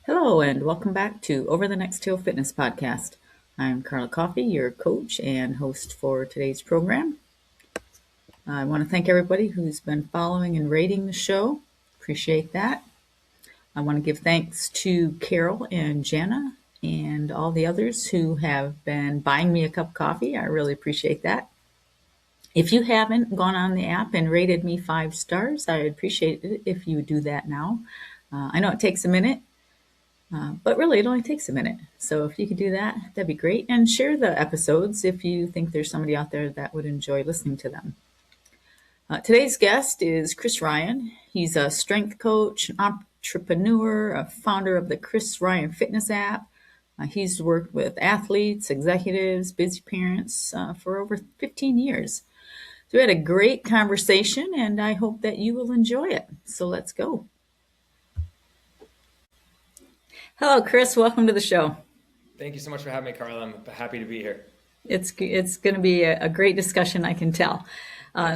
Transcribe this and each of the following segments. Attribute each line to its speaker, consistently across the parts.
Speaker 1: Hello, and welcome back to Over the Next Hill Fitness Podcast. I'm Carla Coffey, your coach and host for today's program. I want to thank everybody who's been following and rating the show. Appreciate that. I want to give thanks to Carol and Jana and all the others who have been buying me a cup of coffee. I really appreciate that. If you haven't gone on the app and rated me 5 stars, I would appreciate it if you would do that now. I know it takes a minute. But really, it only takes a minute. So if you could do that, that'd be great. And share the episodes if you think there's somebody out there that would enjoy listening to them. Today's guest is Chris Ryan. He's a strength coach, an entrepreneur, a founder of the Chris Ryan Fitness app. He's worked with athletes, executives, busy parents for over 15 years. So we had a great conversation, and I hope that you will enjoy it. So let's go. Hello, Chris. Welcome to the show.
Speaker 2: Thank you so much for having me, Carla. I'm happy to be here.
Speaker 1: It's going to be a great discussion, I can tell.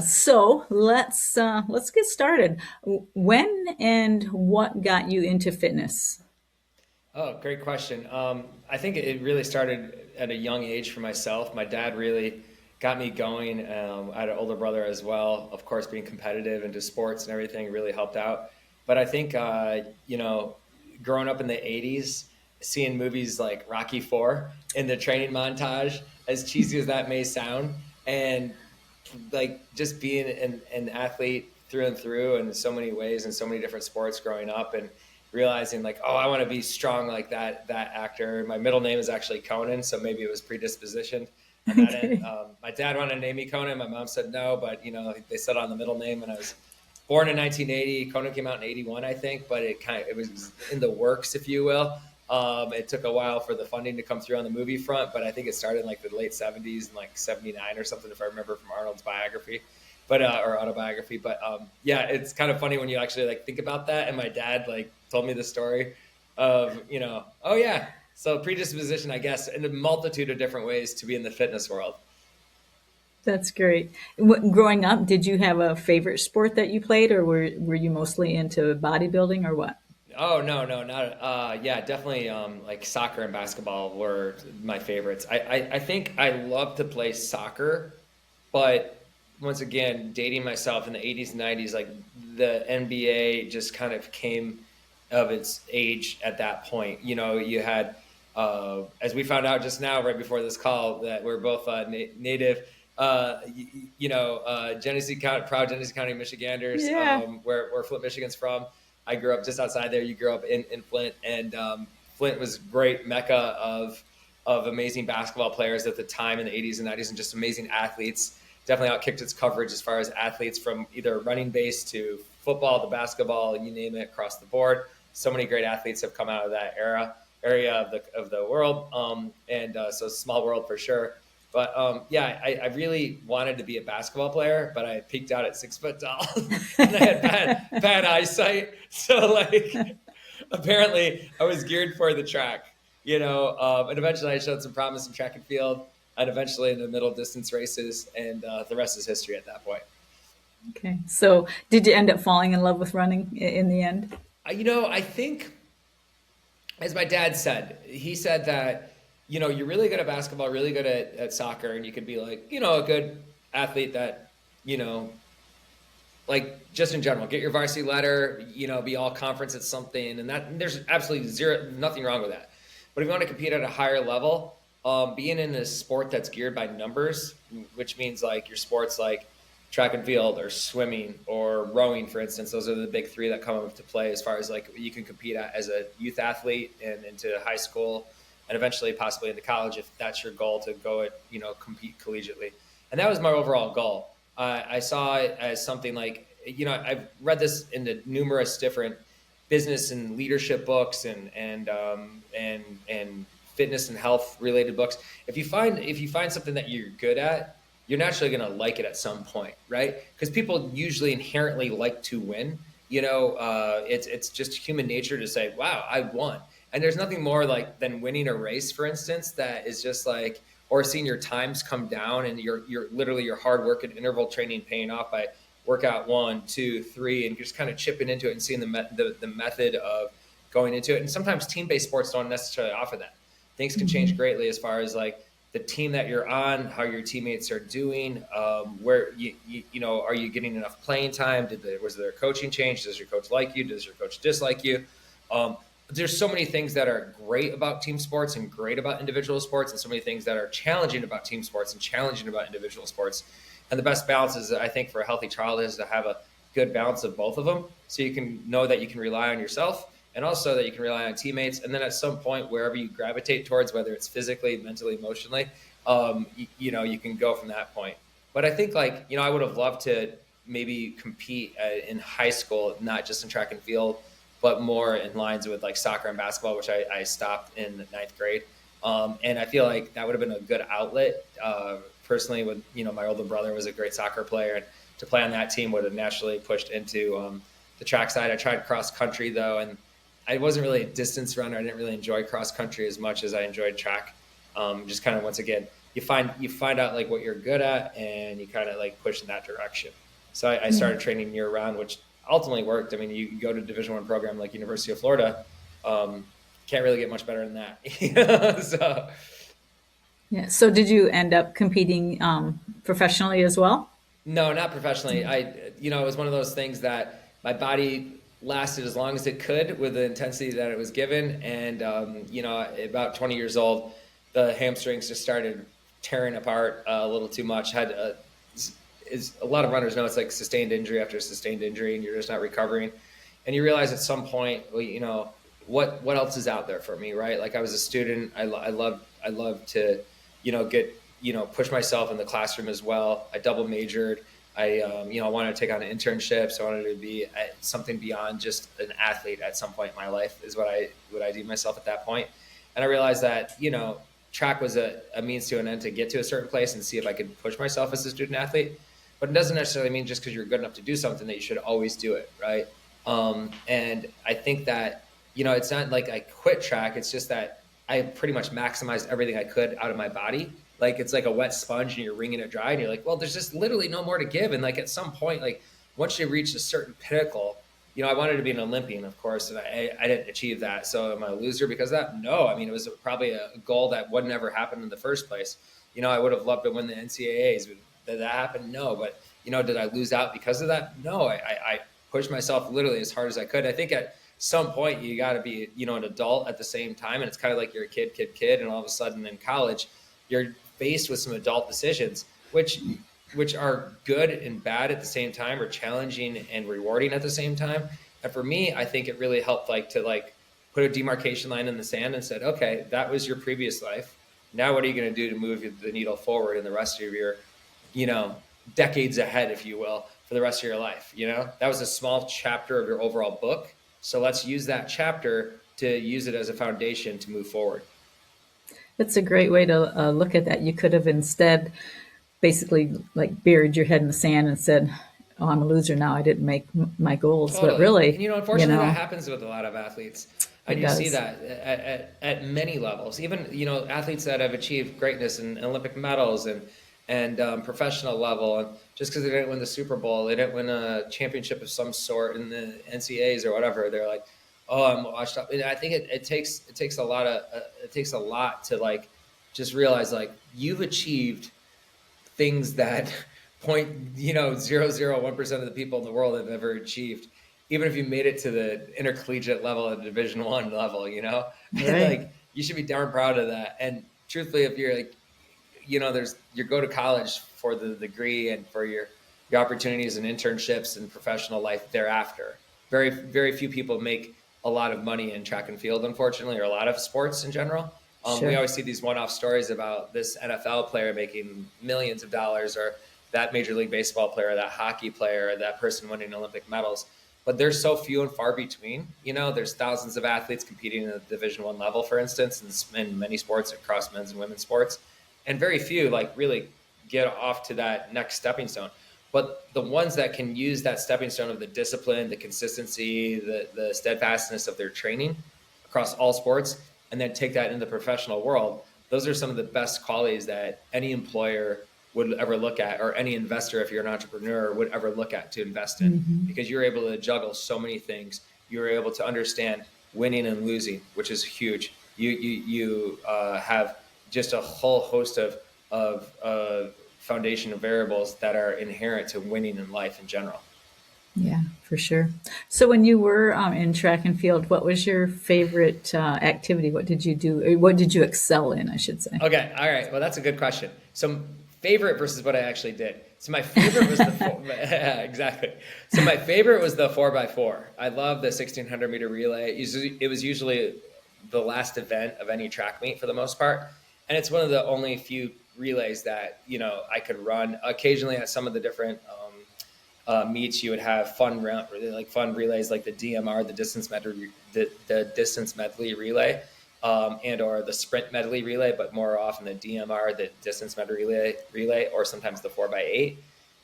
Speaker 1: So let's get started. When and what got you into fitness?
Speaker 2: Oh, great question. I think it really started at a young age for myself. My dad really got me going. I had an older brother as well. Of course, being competitive into sports and everything really helped out. But I think, growing up in the 80s, seeing movies like Rocky IV in the training montage, as cheesy as that may sound, and like just being an athlete through and through in so many ways in so many different sports growing up, and realizing like, oh, I want to be strong like that actor. My middle name is actually Conan, so maybe it was predispositioned on that end. My dad wanted to name me Conan. My mom said no, but they settled on the middle name. And I was born in 1980. Conan came out in 81, I think, but it was in the works, if you will. It took a while for the funding to come through on the movie front, but I think it started in like the late 70s and like 79 or something, if I remember from Arnold's biography, or autobiography. But yeah, it's kind of funny when you actually like think about that. And my dad like told me the story of, oh yeah, so predisposition, I guess, in a multitude of different ways to be in the fitness world.
Speaker 1: That's great. Growing up, did you have a favorite sport that you played, or were you mostly into bodybuilding, or what?
Speaker 2: Oh no, not yeah, definitely. Like soccer and basketball were my favorites. I think I love to play soccer, but once again, dating myself in the 80s and 90s, like the NBA just kind of came of its age at that point. You had, as we found out just now, right before this call, that we're both native. Genesee County, proud Genesee County Michiganders,
Speaker 1: Yeah.
Speaker 2: where Flint, Michigan's from. I grew up just outside there. You grew up in Flint, and Flint was great mecca of amazing basketball players at the time in the 80s and 90s, and just amazing athletes. Definitely outkicked its coverage as far as athletes from either running base to football to basketball, you name it, across the board. So many great athletes have come out of that area of the world, so small world for sure. But yeah, I really wanted to be a basketball player, but I peaked out at 6 foot tall and I had bad eyesight. So like, apparently I was geared for the track, and eventually I showed some promise in track and field, and eventually in the middle distance races, and the rest is history at that point.
Speaker 1: Okay. So did you end up falling in love with running in the end?
Speaker 2: I think, as my dad said, he said that, you're really good at basketball, really good at soccer, and you could be like, a good athlete that, like just in general, get your varsity letter, be all conference at something, and that there's absolutely nothing wrong with that. But if you want to compete at a higher level, being in a sport that's geared by numbers, which means like your sports like track and field or swimming or rowing, for instance, those are the big three that come into play as far as like you can compete at as a youth athlete and into high school and eventually possibly into college if that's your goal to go compete collegially. And that was my overall goal. I saw it as something like, I've read this in the numerous different business and leadership books and fitness and health related books. If you find something that you're good at, you're naturally going to like it at some point, right? Because people usually inherently like to win. It's just human nature to say, wow, I won. And there's nothing more like than winning a race, for instance, that is just like, or seeing your times come down and you're literally your hard work and interval training paying off by workout 1, 2, 3, and just kind of chipping into it and seeing the method of going into it. And sometimes team-based sports don't necessarily offer that. Things can change
Speaker 1: Mhm.
Speaker 2: greatly as far as like the team that you're on, how your teammates are doing, where are you getting enough playing time? Was there a coaching change? Does your coach like you? Does your coach dislike you? Um, there's so many things that are great about team sports and great about individual sports, and so many things that are challenging about team sports and challenging about individual sports. And the best balance is, I think, for a healthy child is to have a good balance of both of them, so you can know that you can rely on yourself and also that you can rely on teammates. And then at some point, wherever you gravitate towards, whether it's physically, mentally, emotionally, you can go from that point. But I think I would have loved to maybe compete in high school, not just in track and field, but more in lines with like soccer and basketball, which I stopped in the ninth grade. And I feel like that would have been a good outlet. Personally, with my older brother was a great soccer player, and to play on that team would have naturally pushed into the track side. I tried cross country though, and I wasn't really a distance runner. I didn't really enjoy cross country as much as I enjoyed track. Just kind of, once again, you find out like what you're good at, and you kind of like push in that direction. So I
Speaker 1: Yeah.
Speaker 2: started training year round, which ultimately worked. I mean, you go to Division I program like University of Florida, can't really get much better than that. So
Speaker 1: Yeah. So did you end up competing professionally as well?
Speaker 2: no, not professionally. It was one of those things that my body lasted as long as it could with the intensity that it was given. And, about 20 years old, the hamstrings just started tearing apart a little too much. Is a lot of runners know it's like sustained injury after sustained injury, and you're just not recovering. And you realize at some point, well, what else is out there for me, right? Like I was a student. I loved to, get push myself in the classroom as well. I double majored. I wanted to take on internships. I wanted to be something beyond just an athlete at some point in my life is what I deemed myself at that point. And I realized that, track was a means to an end to get to a certain place and see if I could push myself as a student athlete. But it doesn't necessarily mean just because you're good enough to do something that you should always do it, right? And I think that, it's not like I quit track. It's just that I pretty much maximized everything I could out of my body. Like it's like a wet sponge and you're wringing it dry, and you're like, well, there's just literally no more to give. And like at some point, like once you reach a certain pinnacle, I wanted to be an Olympian, of course, and I didn't achieve that. So am I a loser because of that? No. I mean, it was probably a goal that would never happen in the first place. I would have loved to win the NCAAs. Did that happen? No. But, did I lose out because of that? No. I pushed myself literally as hard as I could. I think at some point you got to be, an adult at the same time. And it's kind of like you're a kid. And all of a sudden in college, you're faced with some adult decisions, which are good and bad at the same time, or challenging and rewarding at the same time. And for me, I think it really helped to put a demarcation line in the sand and said, okay, that was your previous life. Now what are you going to do to move the needle forward in the rest of your, decades ahead, if you will, for the rest of your life? That was a small chapter of your overall book. So let's use that chapter to use it as a foundation to move forward.
Speaker 1: That's a great way to look at that. You could have instead basically like buried your head in the sand and said, "Oh, I'm a loser now. I didn't make my goals." But
Speaker 2: Totally. And,
Speaker 1: really,
Speaker 2: unfortunately, that happens with a lot of athletes.
Speaker 1: it
Speaker 2: And you see
Speaker 1: does.
Speaker 2: that at many levels. Even, athletes that have achieved greatness in Olympic medals and professional level. And just because they didn't win the Super Bowl, they didn't win a championship of some sort in the NCAAs or whatever, they're like, oh, I'm washed up. And I think it takes a lot to like just realize like you've achieved things that 0.001% of the people in the world have ever achieved, even if you made it to the intercollegiate level at Division I level.
Speaker 1: Right.
Speaker 2: Like you should be darn proud of that. And truthfully, if you're like, there's you go to college for the degree and for your opportunities and internships and professional life thereafter. Very, very few people make a lot of money in track and field, unfortunately, or a lot of sports in general. We
Speaker 1: Sure.
Speaker 2: always see these one-off stories about this NFL player making millions of dollars, or that Major League Baseball player, that hockey player, that person winning Olympic medals. But they're so few and far between. There's thousands of athletes competing at the Division I level, for instance, in many sports across men's and women's sports, and very few like really get off to that next stepping stone. But the ones that can use that stepping stone of the discipline, the consistency, the steadfastness of their training across all sports, and then take that into the professional world, those are some of the best qualities that any employer would ever look at, or any investor, if you're an entrepreneur, would ever look at to invest in,
Speaker 1: Hmm.
Speaker 2: because you're able to juggle so many things. You're able to understand winning and losing, which is huge. You have just a whole host of foundation of variables that are inherent to winning in life in general.
Speaker 1: Yeah, for sure. So when you were in track and field, what was your favorite activity? What did you do? Or what did you excel in, I should say?
Speaker 2: Okay, all right. Well, that's a good question. So favorite versus what I actually did. So my favorite was the four, yeah, exactly. So my favorite was the 4x4. I love the 1600-meter relay. It was usually the last event of any track meet for the most part, and it's one of the only few relays that I could run. Occasionally at some of the different meets, you would have fun relays like the DMR, the distance medley relay, and or the sprint medley relay, but more often the DMR, the distance medley relay, or sometimes the 4x8.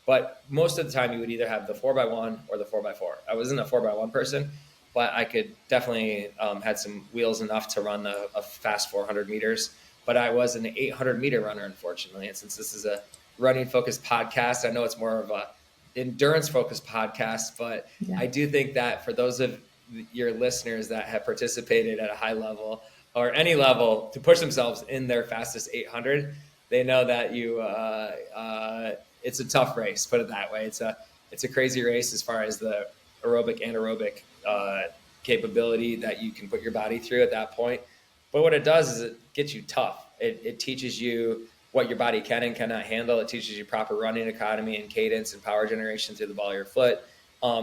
Speaker 2: But most of the time, you would either have the 4x1 or the 4x4. I wasn't a 4x1 person, but I could definitely had some wheels enough to run a fast 400 meters. But I was an 800-meter runner, unfortunately. And since this is a running focused podcast, I know it's more of a endurance focused podcast, but
Speaker 1: Yeah.
Speaker 2: I do think that for those of your listeners that have participated at a high level or any level to push themselves in their fastest 800, they know that it's a tough race. Put it that way. It's a crazy race as far as the aerobic, anaerobic capability that you can put your body through at that point. But what it does is it gets you tough. It teaches you what your body can and cannot handle. It teaches you proper running economy and cadence and power generation through the ball of your foot,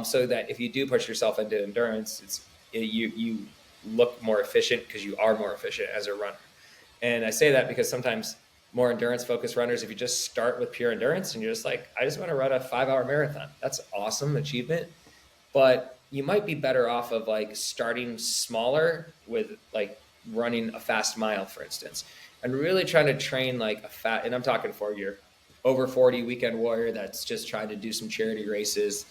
Speaker 2: so that if you do push yourself into endurance, you look more efficient because you are more efficient as a runner. And I say that because sometimes more endurance focused runners, if you just start with pure endurance and you're just like, I just want to run a 5-hour marathon, that's awesome achievement. But you might be better off of like starting smaller with like running a fast mile, for instance, and really trying to train like and I'm talking for your over 40 weekend warrior that's just trying to do some charity races,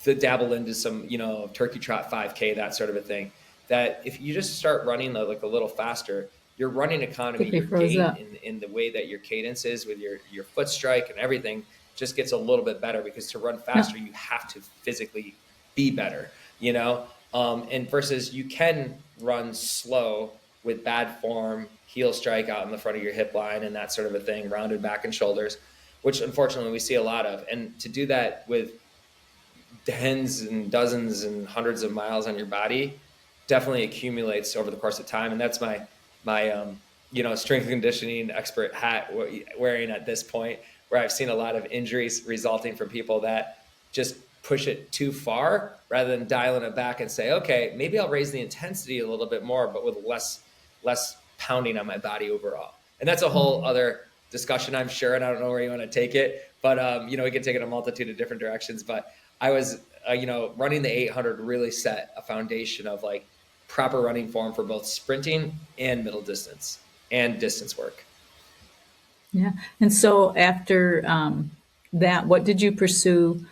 Speaker 2: to dabble into some, turkey trot 5K, that sort of a thing. That if you just start running like a little faster, your running economy,
Speaker 1: Quickly
Speaker 2: your
Speaker 1: froze
Speaker 2: gait
Speaker 1: up.
Speaker 2: in the way that your cadence is with your foot strike and everything just gets a little bit better, because to run
Speaker 1: No.
Speaker 2: faster, you have to physically be better. And versus you can run slow with bad form, heel strike out in the front of your hip line and that sort of a thing, rounded back and shoulders, which unfortunately we see a lot of. And to do that with tens and dozens and hundreds of miles on your body definitely accumulates over the course of time. And that's my strength conditioning expert hat wearing at this point, where I've seen a lot of injuries resulting from people that just push it too far rather than dialing it back and say, okay, maybe I'll raise the intensity a little bit more, but with less pounding on my body overall. And that's a whole other discussion, I'm sure, and I don't know where you want to take it, but we can take it a multitude of different directions. But I was, running the 800 really set a foundation of like proper running form for both sprinting and middle distance and distance work.
Speaker 1: Yeah. And so after that, what did you pursue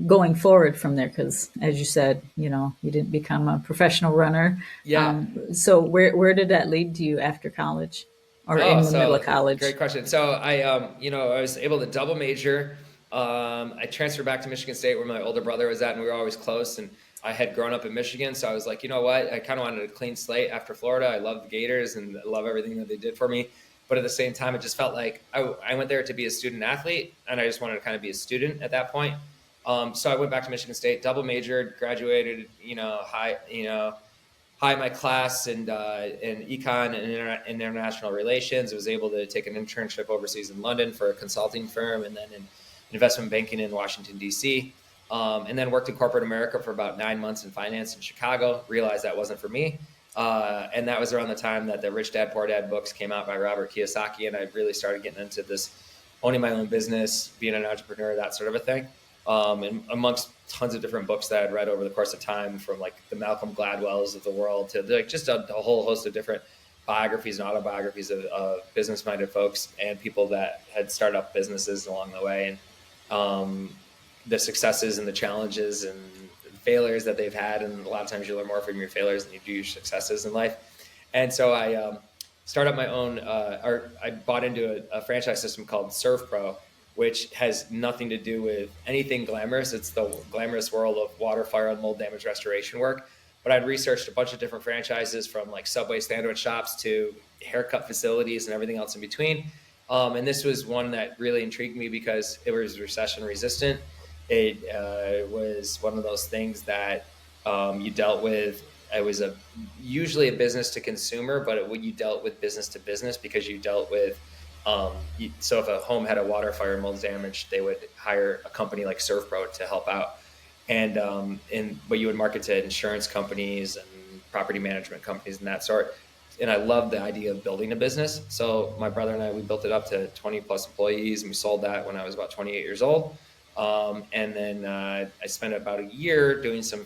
Speaker 1: going forward from there? Because as you said, you didn't become a professional runner.
Speaker 2: Yeah.
Speaker 1: So where did that lead to you after college or
Speaker 2: Oh,
Speaker 1: in the middle of
Speaker 2: so
Speaker 1: college?
Speaker 2: great question. So I was able to double major. I transferred back to Michigan State where my older brother was at, and we were always close. And I had grown up in Michigan, so I was like, you know what? I kind of wanted a clean slate after Florida. I love the Gators and I love everything that they did for me. But at the same time, it just felt like I went there to be a student athlete, and I just wanted to kind of be a student at that point. So I went back to Michigan State, double majored, graduated, high in my class in econ and international relations. I was able to take an internship overseas in London for a consulting firm, and then in investment banking in Washington, D.C., and then worked in corporate America for about 9 months in finance in Chicago. Realized that wasn't for me. And that was around the time that the Rich Dad Poor Dad books came out by Robert Kiyosaki, and I really started getting into this owning my own business, being an entrepreneur, that sort of a thing. And amongst tons of different books that I'd read over the course of time, from like the Malcolm Gladwells of the world to like just a whole host of different biographies and autobiographies of business-minded folks and people that had started up businesses along the way, and the successes and the challenges and failures that they've had. And a lot of times you learn more from your failures than you do your successes in life. And so I started my own, or I bought into a franchise system called ServPro, which has nothing to do with anything glamorous. It's the glamorous world of water, fire, and mold damage restoration work. but I'd researched a bunch of different franchises from like Subway sandwich shops to haircut facilities and everything else in between. And this was one that really intrigued me because it was recession resistant. It was one of those things that you dealt with. It was usually a business to consumer, but you dealt with business to business because you dealt with. So if a home had a water, fire, mold damage, they would hire a company like ServPro to help out, but you would market to insurance companies and property management companies and that sort. And I loved the idea of building a business. So my brother and I, we built it up to 20 plus employees, and we sold that when I was about 28 years old. And then I spent about a year doing some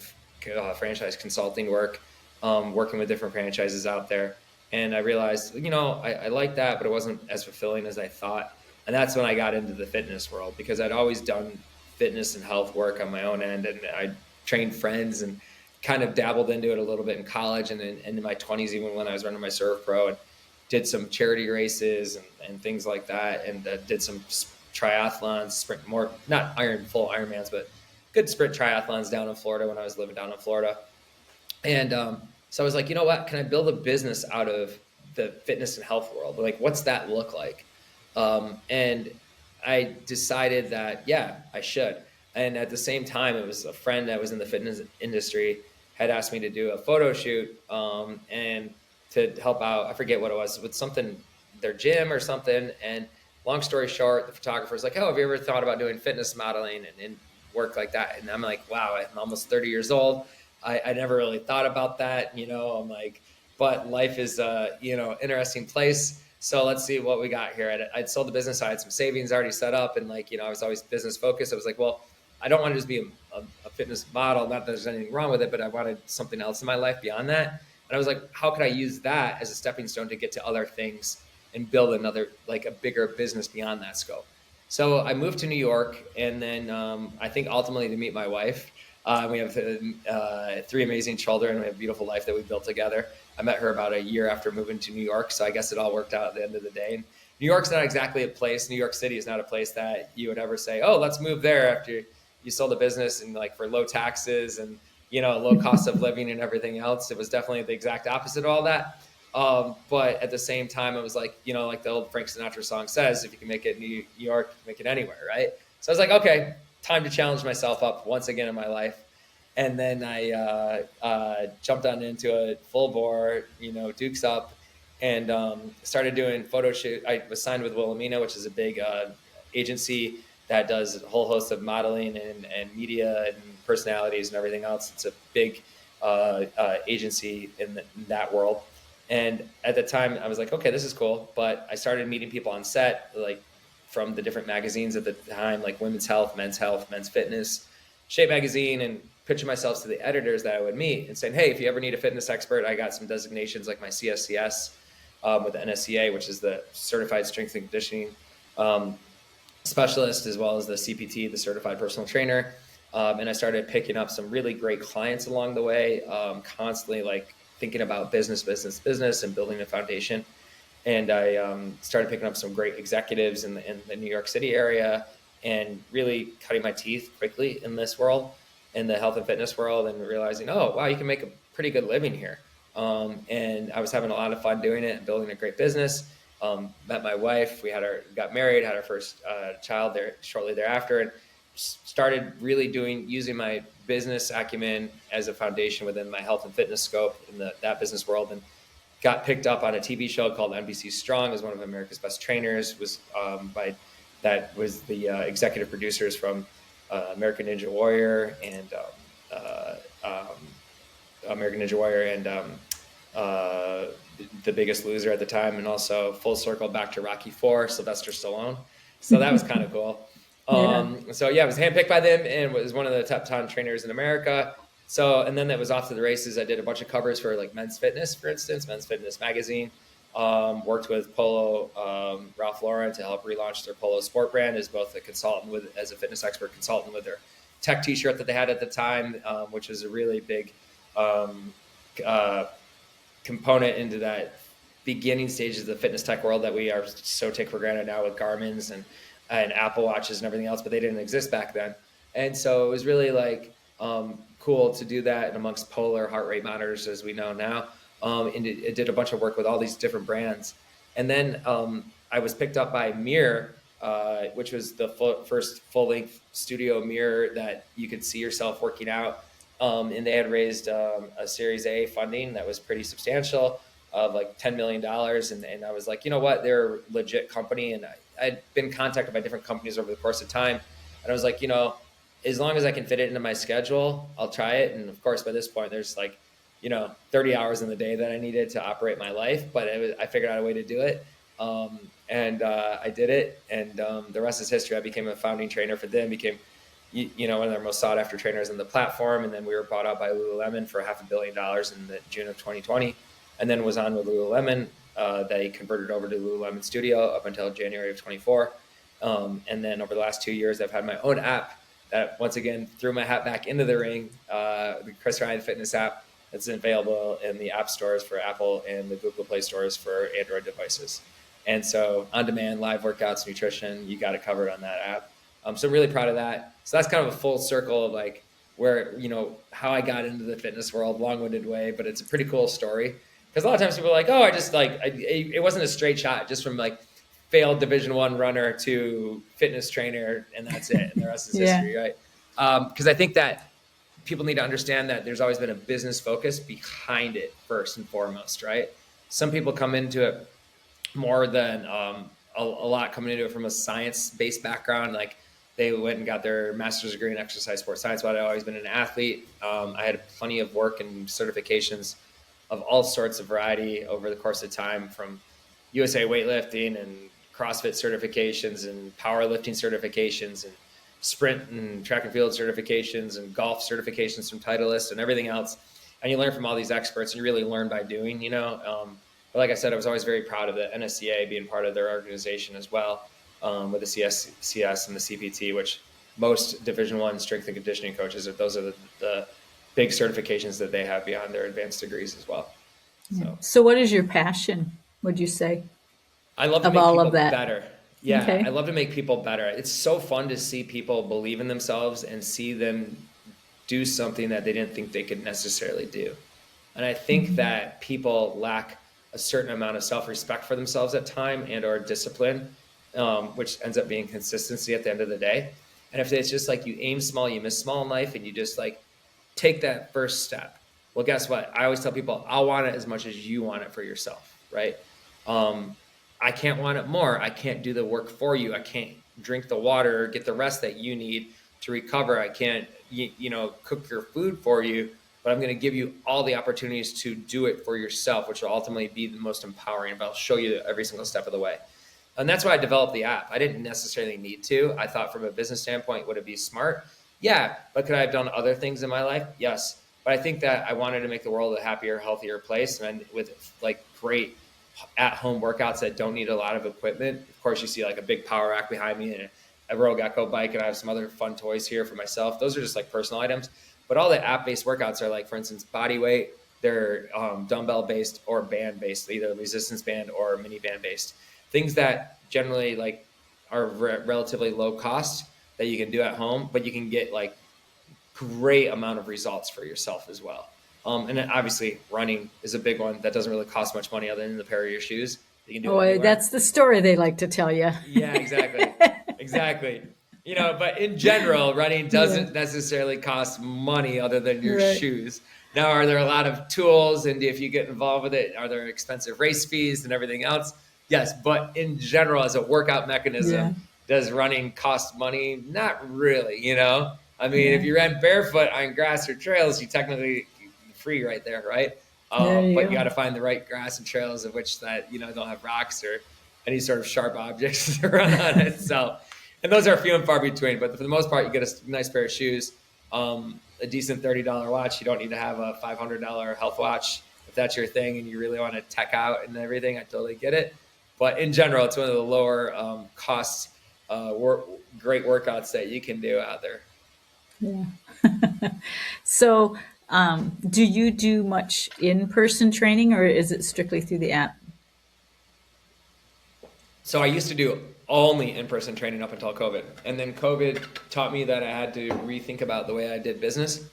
Speaker 2: franchise consulting work, working with different franchises out there. And I realized, I liked that, but it wasn't as fulfilling as I thought. And that's when I got into the fitness world, because I'd always done fitness and health work on my own end. And I trained friends and kind of dabbled into it a little bit in college and in my 20s, even when I was running my ServPro, and did some charity races and things like that. And did some triathlons, sprint, more, not full Ironmans, but good sprint triathlons down in Florida when I was living down in Florida. And so I was like, you know what? Can I build a business out of the fitness and health world? Like, what's that look like? And I decided that, yeah, I should. And at the same time, it was a friend that was in the fitness industry had asked me to do a photo shoot and to help out. I forget what it was, with something, their gym or something. And long story short, the photographer was like, oh, have you ever thought about doing fitness modeling and work like that? And I'm like, wow, I'm almost 30 years old. I never really thought about that. I'm like, but life is interesting place. So let's see what we got here. I'd sold the business. I had some savings already set up, and I was always business focused. I was like, well, I don't want to just be a fitness model. Not that there's anything wrong with it, but I wanted something else in my life beyond that. And I was like, how could I use that as a stepping stone to get to other things and build another, like a bigger business beyond that scope? So I moved to New York, and then I think ultimately to meet my wife. We have 3 amazing children. We have a beautiful life that we built together. I met her about a year after moving to New York, so I guess it all worked out at the end of the day. And New York's not exactly a place. New York City is not a place that you would ever say, "Oh, let's move there," after you sold a business and for low taxes and low cost of living and everything else. It was definitely the exact opposite of all that. But at the same time, it was like like the old Frank Sinatra song says, "If you can make it in New York, you can make it anywhere," right? So I was like, okay, time to challenge myself up once again in my life. And then I jumped on into a full bore, Dukes Up, and started doing photo shoot. I was signed with Wilhelmina, which is a big agency that does a whole host of modeling and media and personalities and everything else. It's a big agency in that world. And at the time, I was like, okay, this is cool. But I started meeting people on set, like from the different magazines at the time, like Women's Health, Men's Fitness, Shape Magazine, and pitching myself to the editors that I would meet and saying, hey, if you ever need a fitness expert, I got some designations like my CSCS with the NSCA, which is the Certified Strength and Conditioning Specialist, as well as the CPT, the Certified Personal Trainer. And I started picking up some really great clients along the way, constantly thinking about business, and building a foundation. And I started picking up some great executives in the New York City area, and really cutting my teeth quickly in this world, in the health and fitness world, and realizing, oh, wow, you can make a pretty good living here. And I was having a lot of fun doing it and building a great business. Met my wife, got married, had our first child there shortly thereafter, and started really using my business acumen as a foundation within my health and fitness scope in that business world, and got picked up on a TV show called NBC Strong as one of America's Best Trainers. That was the executive producers from American Ninja Warrior and The Biggest Loser at the time, and also full circle back to Rocky IV, Sylvester Stallone. So that was kind of cool. So yeah, I was handpicked by them and was one of the top 10 trainers in America. So, and then that was off to the races. I did a bunch of covers for Men's Fitness, for instance, Men's Fitness magazine. Worked with Polo, Ralph Lauren, to help relaunch their Polo sport brand as both a consultant as a fitness expert consultant with their tech t-shirt that they had at the time, which was a really big component into that beginning stages of the fitness tech world that we are so take for granted now with Garmin's and Apple Watches and everything else, but they didn't exist back then. And so it was really cool to do that, and amongst polar heart rate monitors as we know now. And it did a bunch of work with all these different brands. And then I was picked up by Mirror, which was the first full length studio mirror that you could see yourself working out. And they had raised a Series A funding that was pretty substantial of like $10 million. And I was like, you know what? They're a legit company. And I'd been contacted by different companies over the course of time. And I was like, as long as I can fit it into my schedule, I'll try it. And of course, by this point, there's like, 30 hours in the day that I needed to operate my life, but I figured out a way to do it. And I did it. And the rest is history. I became a founding trainer for them, became, one of their most sought after trainers on the platform. And then we were bought out by Lululemon for $500 million in the June of 2020. And then was on with Lululemon. They converted over to Lululemon Studio up until January of 24. And then over the last 2 years, I've had my own app that once again threw my hat back into the ring, the Chris Ryan Fitness app that's available in the app stores for Apple and the Google Play stores for Android devices. And so on-demand live workouts, nutrition, you got it covered on that app. So I'm really proud of that. So that's kind of a full circle of like where, how I got into the fitness world, long-winded way, but it's a pretty cool story. Because a lot of times people are like, oh, I just it wasn't a straight shot just from like failed Division I runner to fitness trainer, and that's it. And the rest is
Speaker 1: Yeah.
Speaker 2: history, right? Because I think that people need to understand that there's always been a business focus behind it first and foremost, right? Some people come into it more than a lot coming into it from a science-based background. Like they went and got their master's degree in exercise sports science, but I've always been an athlete. I had plenty of work and certifications of all sorts of variety over the course of time, from USA weightlifting and CrossFit certifications and powerlifting certifications and sprint and track and field certifications and golf certifications from Titleist and everything else. And you learn from all these experts, and you really learn by doing, But like I said, I was always very proud of the NSCA being part of their organization as well, with the CS and the CPT, which most Division I strength and conditioning coaches, those are the big certifications that they have beyond their advanced degrees as well.
Speaker 1: So what is your passion, would you say,
Speaker 2: I love to
Speaker 1: of
Speaker 2: make
Speaker 1: all
Speaker 2: people
Speaker 1: of that?
Speaker 2: better. Yeah,
Speaker 1: Okay.
Speaker 2: I love to make people better. It's so fun to see people believe in themselves and see them do something that they didn't think they could necessarily do. And I think that people lack a certain amount of self-respect for themselves at time and or discipline, which ends up being consistency at the end of the day. And if it's just like you aim small, you miss small in life, and you just like take that first step. Well, guess what? I always tell people, I'll want it as much as you want it for yourself, right? I can't want it more. I can't do the work for you. I can't drink the water, get the rest that you need to recover. I can't, cook your food for you, but I'm going to give you all the opportunities to do it for yourself, which will ultimately be the most empowering. But I'll show you every single step of the way. And that's why I developed the app. I didn't necessarily need to. I thought from a business standpoint, would it be smart? Yeah. But could I have done other things in my life? Yes. But I think that I wanted to make the world a happier, healthier place. And with like great at-home workouts that don't need a lot of equipment. Of course, you see like a big power rack behind me and a Rogue Echo bike, and I have some other fun toys here for myself. Those are just like personal items. But all the app-based workouts are like, for instance, body weight. They're dumbbell-based or band-based, either resistance band or mini band-based. Things that generally like are relatively low cost that you can do at home, but you can get like great amount of results for yourself as well. And then obviously running is a big one that doesn't really cost much money other than the pair of your shoes. You can do it
Speaker 1: Oh,
Speaker 2: anywhere.
Speaker 1: that's the story they like to tell you.
Speaker 2: Yeah, exactly. Exactly. But in general, running doesn't necessarily cost money other than your
Speaker 1: Right.
Speaker 2: shoes. Now, are there a lot of tools? And if you get involved with it, are there expensive race fees and everything else? Yes. But in general, as a workout mechanism,
Speaker 1: Yeah.
Speaker 2: does running cost money? Not really, I mean,
Speaker 1: Yeah.
Speaker 2: if you ran barefoot on grass or trails, you technically free right there, right?
Speaker 1: There you
Speaker 2: But you
Speaker 1: go.
Speaker 2: got to find the right grass and trails of which that don't have rocks or any sort of sharp objects to run on it. So, and those are few and far between. But for the most part, you get a nice pair of shoes, a decent $30 watch. You don't need to have a $500 health watch if that's your thing and you really want to tech out and everything. I totally get it. But in general, it's one of the lower cost, great workouts that you can do out there.
Speaker 1: Yeah. So, do you do much in-person training, or is it strictly through the app?
Speaker 2: So I used to do only in-person training up until COVID. And then COVID taught me that I had to rethink about the way I did business.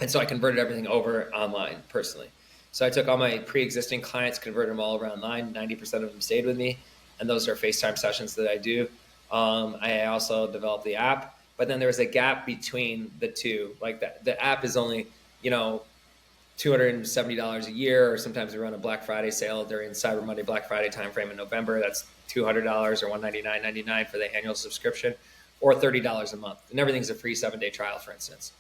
Speaker 2: And so I converted everything over online personally. So I took all my pre-existing clients, converted them all over online. 90% of them stayed with me. And those are FaceTime sessions that I do. I also developed the app, but then there was a gap between the two. Like the app is only, you know, $270 a year, or sometimes we run a Black Friday sale during Cyber Monday, Black Friday timeframe in November. That's $200 or $199.99 for the annual subscription, or $30 a month. And everything's a free 7-day trial, for instance.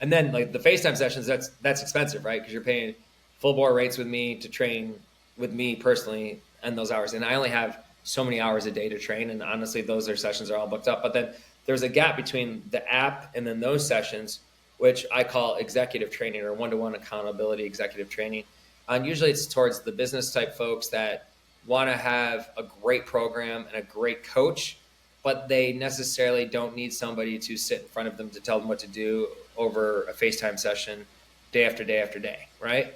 Speaker 2: And then like the FaceTime sessions, that's expensive, right? Because you're paying full bore rates with me to train with me personally and those hours. And I only have so many hours a day to train. And honestly, those sessions are all booked up. But then there's a gap between the app and then those sessions, which I call executive training or one-to-one accountability executive training. And usually it's towards the business type folks that want to have a great program and a great coach, but they necessarily don't need somebody to sit in front of them to tell them what to do over a FaceTime session day after day after day, right?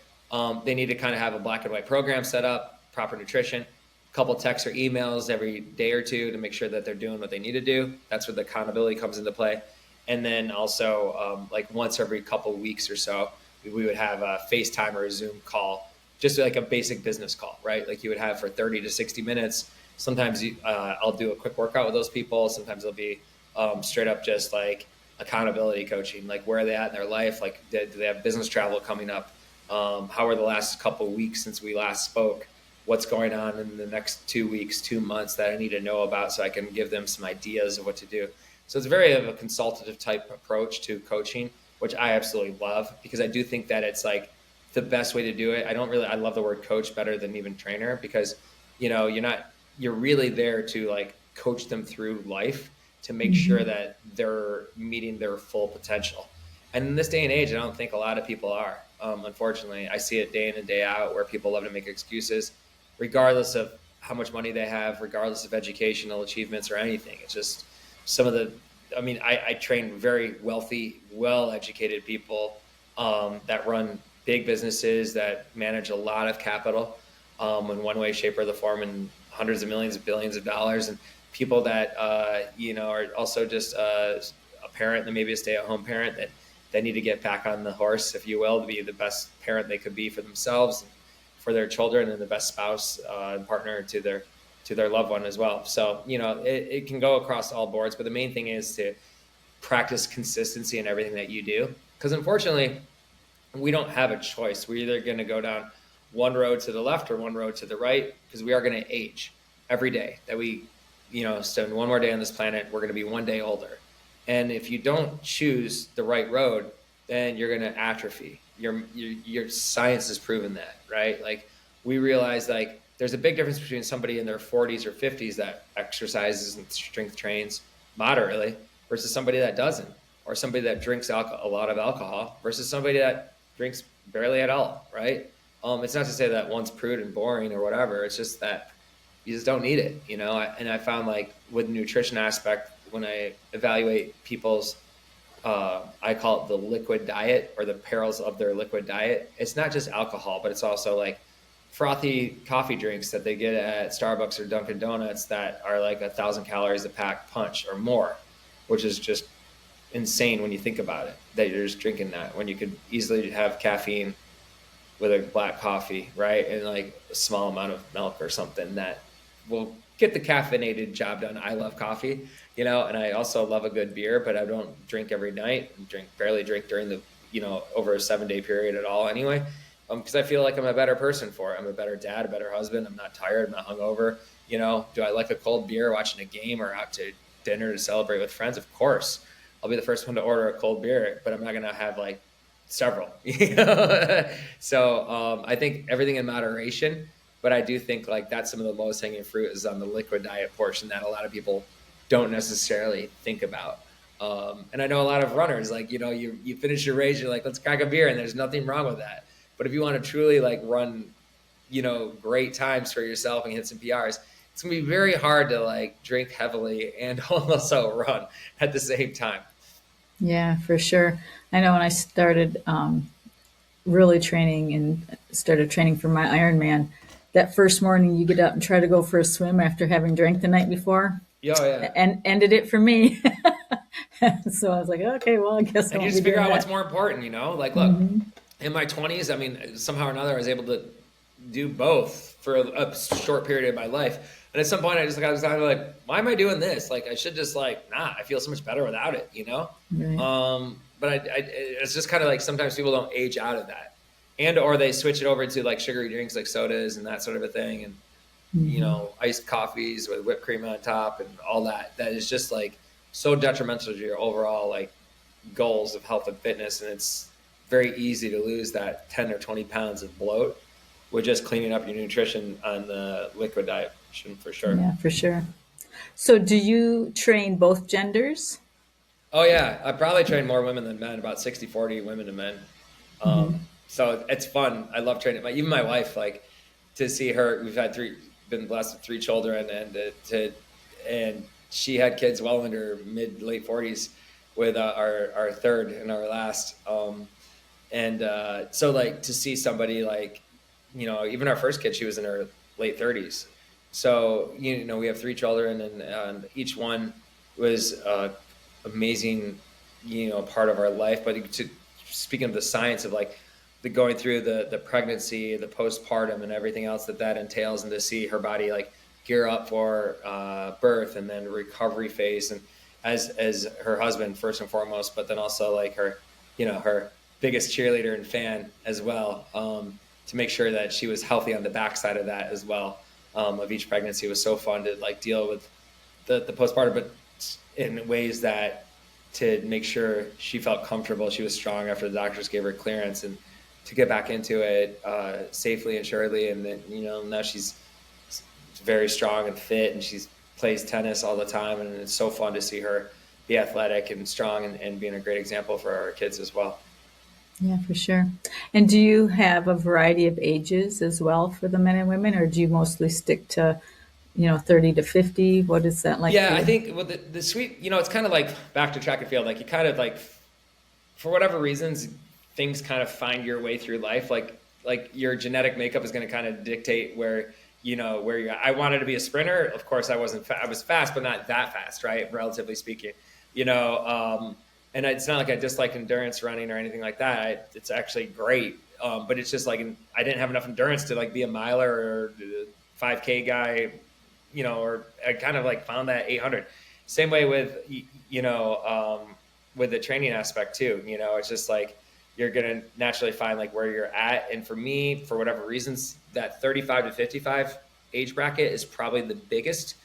Speaker 2: They need to kind of have a black and white program set up, proper nutrition, a couple texts or emails every day or two to make sure that they're doing what they need to do. That's where the accountability comes into play. And then also like once every couple of weeks or so, we would have a FaceTime or a Zoom call, just like a basic business call, right? Like you would have for 30 to 60 minutes. Sometimes I'll do a quick workout with those people. Sometimes it'll be straight up just like accountability coaching, like where are they at in their life? Like do they have business travel coming up? How are the last couple of weeks since we last spoke? What's going on in the next 2 weeks, 2 months that I need to know about so I can give them some ideas of what to do. So it's very of a consultative type approach to coaching, which I absolutely love because I do think that it's like the best way to do it. I love the word coach better than even trainer because, you know, you're really there to like coach them through life to make sure that they're meeting their full potential. And in this day and age, I don't think a lot of people are. Unfortunately, I see it day in and day out where people love to make excuses, regardless of how much money they have, regardless of educational achievements or anything. It's just I train very wealthy, well-educated people that run big businesses that manage a lot of capital in one way, shape, or the form, and hundreds of millions, billions of dollars, and people that are also just a parent, and maybe a stay-at-home parent that need to get back on the horse, if you will, to be the best parent they could be for themselves, and for their children, and the best spouse and partner to their loved one as well. So, it can go across all boards, but the main thing is to practice consistency in everything that you do. Because unfortunately, we don't have a choice. We're either going to go down one road to the left or one road to the right, because we are going to age every day that we, spend one more day on this planet. We're going to be one day older. And if you don't choose the right road, then you're going to atrophy. Your science has proven that, right? Like we realize like there's a big difference between somebody in their 40s or 50s that exercises and strength trains moderately versus somebody that doesn't, or somebody that drinks a lot of alcohol versus somebody that drinks barely at all, right? It's not to say that one's prude and boring or whatever. It's just that you just don't need it, And I found like with the nutrition aspect, when I evaluate people's, I call it the liquid diet or the perils of their liquid diet. It's not just alcohol, but it's also like frothy coffee drinks that they get at Starbucks or Dunkin' Donuts that are like 1,000 calories a pack punch or more, which is just insane when you think about it, that you're just drinking that when you could easily have caffeine with a black coffee, right? And like a small amount of milk or something that will get the caffeinated job done. I love coffee, and I also love a good beer, but I don't drink every night. Barely drink during the, over a 7-day period at all anyway. Because I feel like I'm a better person for it. I'm a better dad, a better husband. I'm not tired. I'm not hungover. Do I like a cold beer watching a game or out to dinner to celebrate with friends? Of course. I'll be the first one to order a cold beer, but I'm not going to have like several. So I think everything in moderation. But I do think like that's some of the lowest hanging fruit is on the liquid diet portion that a lot of people don't necessarily think about. And I know a lot of runners, like, you finish your race, you're like, let's crack a beer, and there's nothing wrong with that. But if you want to truly like run, great times for yourself and hit some PRs, it's gonna be very hard to like drink heavily and also run at the same time.
Speaker 1: Yeah, for sure. I know when I started really training and started training for my Ironman, that first morning you get up and try to go for a swim after having drank the night before.
Speaker 2: Yeah, yeah.
Speaker 1: and ended it for me. So I was like, okay, well, I guess I
Speaker 2: And you
Speaker 1: won't be
Speaker 2: just figure
Speaker 1: doing
Speaker 2: out what's
Speaker 1: that.
Speaker 2: more important, you know? Like, look,
Speaker 1: Hmm.
Speaker 2: in my 20s, I mean, somehow or another, I was able to do both for a short period of my life. And at some point, I just got decided, like, why am I doing this? Like, I should just, like, nah, I feel so much better without it, you know?
Speaker 1: Right.
Speaker 2: But it's just kind of like sometimes people don't age out of that. And, or they switch it over to like sugary drinks like sodas and that sort of a thing. And,
Speaker 1: Hmm.
Speaker 2: iced coffees with whipped cream on top and all that. That is just like so detrimental to your overall like goals of health and fitness. And it's very easy to lose that 10 or 20 pounds of bloat with just cleaning up your nutrition on the liquid diet for sure.
Speaker 1: Yeah, for sure. So do you train both genders?
Speaker 2: Oh yeah, I probably train more women than men, about 60-40 women to men.
Speaker 1: Hmm.
Speaker 2: So it's fun. I love training. Even my wife, like to see her. We've had been blessed with three children, and she had kids well into her mid late 40s with our third and our last. And so like to see somebody like, even our first kid, she was in her late 30s. So we have three children, and each one was amazing, part of our life. But speaking of the science of like the going through the pregnancy, the postpartum, and everything else that entails, and to see her body like gear up for birth and then recovery phase, and as her husband first and foremost, but then also like her biggest cheerleader and fan as well, to make sure that she was healthy on the backside of that as well. Of each pregnancy was so fun to like deal with the postpartum, but in ways that to make sure she felt comfortable, she was strong after the doctors gave her clearance, and to get back into it safely and surely. And then, now she's very strong and fit, and she's plays tennis all the time. And it's so fun to see her be athletic and strong, and being a great example for our kids as well.
Speaker 1: Yeah, for sure. And do you have a variety of ages as well for the men and women, or do you mostly stick to, 30 to 50? What is that like for
Speaker 2: Yeah, I
Speaker 1: you?
Speaker 2: think with the sweet, it's kind of like back to track and field. Like you kind of like, for whatever reasons, things kind of find your way through life. Like your genetic makeup is going to kind of dictate where you're at. I wanted to be a sprinter. Of course, I wasn't. I was fast, but not that fast, right? Relatively speaking, you know. And it's not like I dislike endurance running or anything like that. It's actually great, but it's just like I didn't have enough endurance to like be a miler or 5K guy, or I kind of like found that 800. Same way with with the training aspect too. It's just like you're gonna naturally find like where you're at. And for me, for whatever reasons, that 35 to 55 age bracket is probably the biggest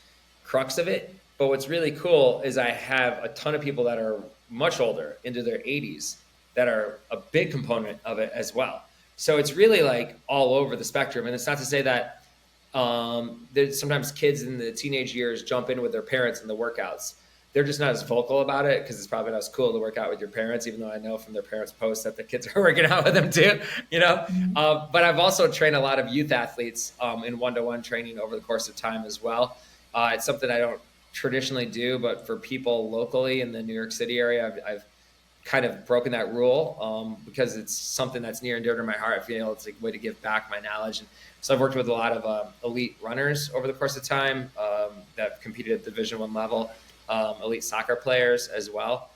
Speaker 2: crux of it. But what's really cool is I have a ton of people that are much older, into their 80s, that are a big component of it as well. So it's really like all over the spectrum. And it's not to say that there's sometimes kids in the teenage years jump in with their parents in the workouts. They're just not as vocal about it because it's probably not as cool to work out with your parents, even though I know from their parents' posts that the kids are working out with them too, you know? But I've also trained a lot of youth athletes in one-to-one training over the course of time as well. It's something I don't traditionally do, but for people locally in the New York City area, I've kind of broken that rule because it's something that's near and dear to my heart. I feel it's a way to give back my knowledge. And so I've worked with a lot of elite runners over the course of time that competed at Division I level, elite soccer players as well.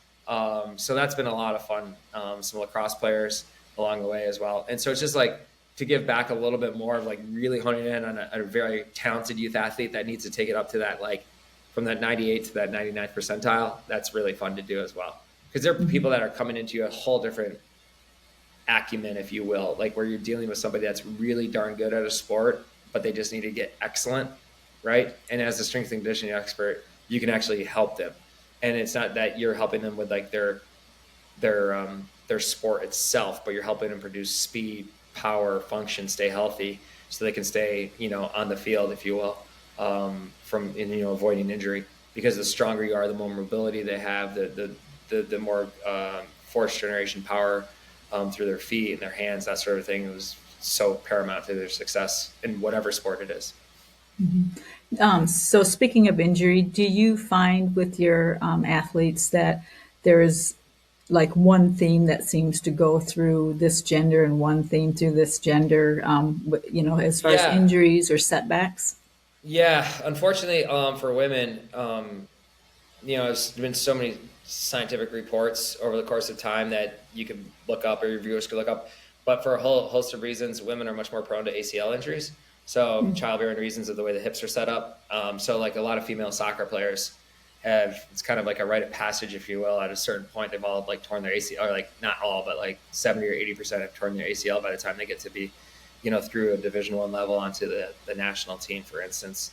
Speaker 2: So that's been a lot of fun. Some lacrosse players along the way as well. And so it's just like to give back a little bit more of like really honing in on a very talented youth athlete that needs to take it up to that, like from that 98 to that 99th percentile. That's really fun to do as well. Because there are people that are coming into a whole different acumen, if you will, like where you're dealing with somebody that's really darn good at a sport, but they just need to get excellent, right? And as a strength and conditioning expert, you can actually help them. And it's not that you're helping them with like their sport itself, but you're helping them produce speed, power, function, stay healthy, so they can stay, on the field, if you will, from avoiding injury. Because the stronger you are, the more mobility they have, the more force generation power through their feet and their hands, that sort of thing. It was so paramount to their success in whatever sport it is.
Speaker 1: So speaking of injury, do you find with your athletes that there is like one theme that seems to go through this gender and one theme through this gender, as far as
Speaker 2: Yeah,
Speaker 1: injuries or setbacks?
Speaker 2: Yeah, unfortunately, for women, there's been so many scientific reports over the course of time that you could look up or your viewers could look up. But for a whole host of reasons, women are much more prone to ACL injuries. So childbearing reasons of the way the hips are set up. So like a lot of female soccer players have, it's kind of like a rite of passage, if you will. At a certain point, they've all like torn their ACL, or like not all, but like 70 or 80% have torn their ACL by the time they get to be, through a Division 1 level onto the national team, for instance.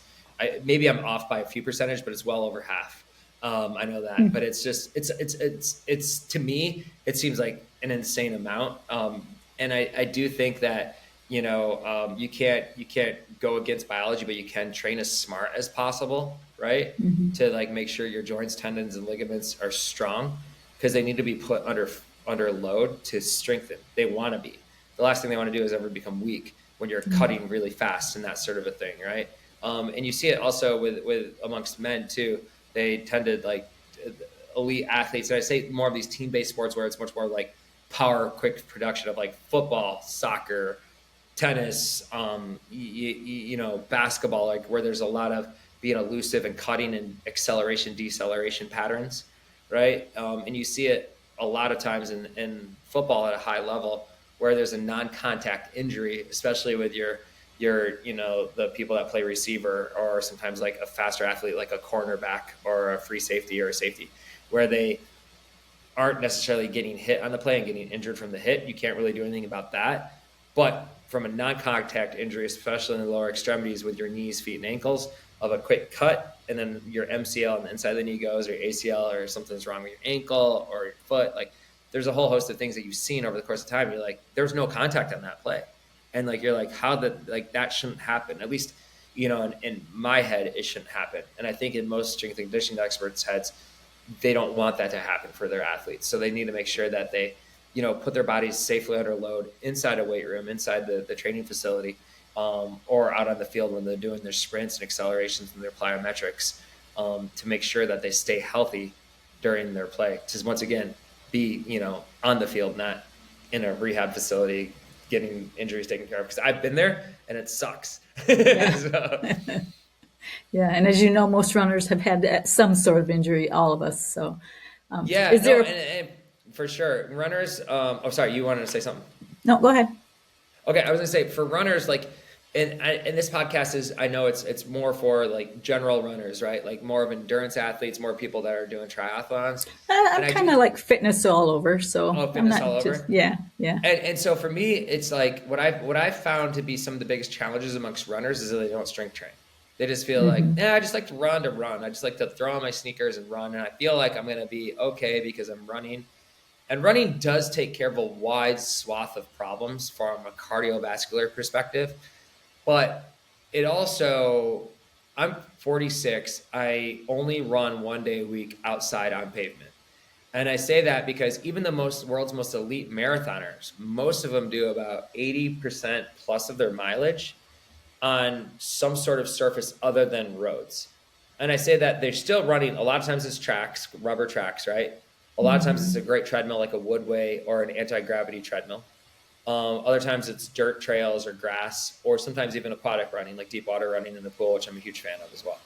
Speaker 2: Maybe I'm off by a few percentage, but it's well over half. I know that, but it's just it's to me it seems like an insane amount, and I do think that you can't go against biology, but you can train as smart as possible, right? To like make sure your joints, tendons, and ligaments are strong because they need to be put under load to strengthen. They want to be. The last thing they want to do is ever become weak when you're cutting really fast and that sort of a thing, right? And you see it also with amongst men too. They tend to like elite athletes. And I say more of these team-based sports where it's much more like power, quick production of like football, soccer, tennis, basketball, like where there's a lot of being elusive and cutting and acceleration, deceleration patterns, right? And you see it a lot of times in football at a high level where there's a non-contact injury, especially with the people that play receiver, or sometimes like a faster athlete like a cornerback or a free safety or a safety, where they aren't necessarily getting hit on the play and getting injured from the hit. You can't really do anything about that. But from a non-contact injury, especially in the lower extremities with your knees, feet, and ankles, of a quick cut, and then your MCL on the inside of the knee goes, or ACL, or something's wrong with your ankle or your foot. Like there's a whole host of things that you've seen over the course of time. You're like, there's no contact on that play. And like, you're like, how did, like, that shouldn't happen. At least, in my head, it shouldn't happen. And I think in most strength and conditioning experts' heads, they don't want that to happen for their athletes. So they need to make sure that they, put their bodies safely under load inside a weight room, inside the training facility, or out on the field when they're doing their sprints and accelerations and their plyometrics, to make sure that they stay healthy during their play. To once again, be, on the field, not in a rehab facility getting injuries taken care of. Because I've been there and it sucks.
Speaker 1: Yeah.
Speaker 2: So,
Speaker 1: Yeah, and as you know, most runners have had some sort of injury, all of us. So,
Speaker 2: yeah,
Speaker 1: is
Speaker 2: no,
Speaker 1: there?
Speaker 2: and for sure, runners. Oh, sorry, you wanted to say something.
Speaker 1: No, go ahead.
Speaker 2: Okay, I was gonna say for runners, like, and this podcast is, I know it's more for like general runners, right? Like more of endurance athletes, more people that are doing triathlons,
Speaker 1: I'm
Speaker 2: and I
Speaker 1: kind
Speaker 2: do
Speaker 1: of like fitness all over, so I'm
Speaker 2: fitness all
Speaker 1: not just
Speaker 2: over.
Speaker 1: yeah, yeah.
Speaker 2: And so for me, it's like what I've found to be some of the biggest challenges amongst runners is that they don't strength train. They just feel like, I just like to run. I just like to throw on my sneakers and run, and I feel like I'm gonna be okay because I'm running. And running does take care of a wide swath of problems from a cardiovascular perspective, but it also, I'm 46. I only run 1 day a week outside on pavement. And I say that because even the world's most elite marathoners, most of them do about 80% plus of their mileage on some sort of surface other than roads. And I say that they're still running. A lot of times it's tracks, rubber tracks, right? A lot of times it's a great treadmill like a Woodway or an anti-gravity treadmill. Other times it's dirt trails or grass, or sometimes even aquatic running, like deep water running in the pool, which I'm a huge fan of as well.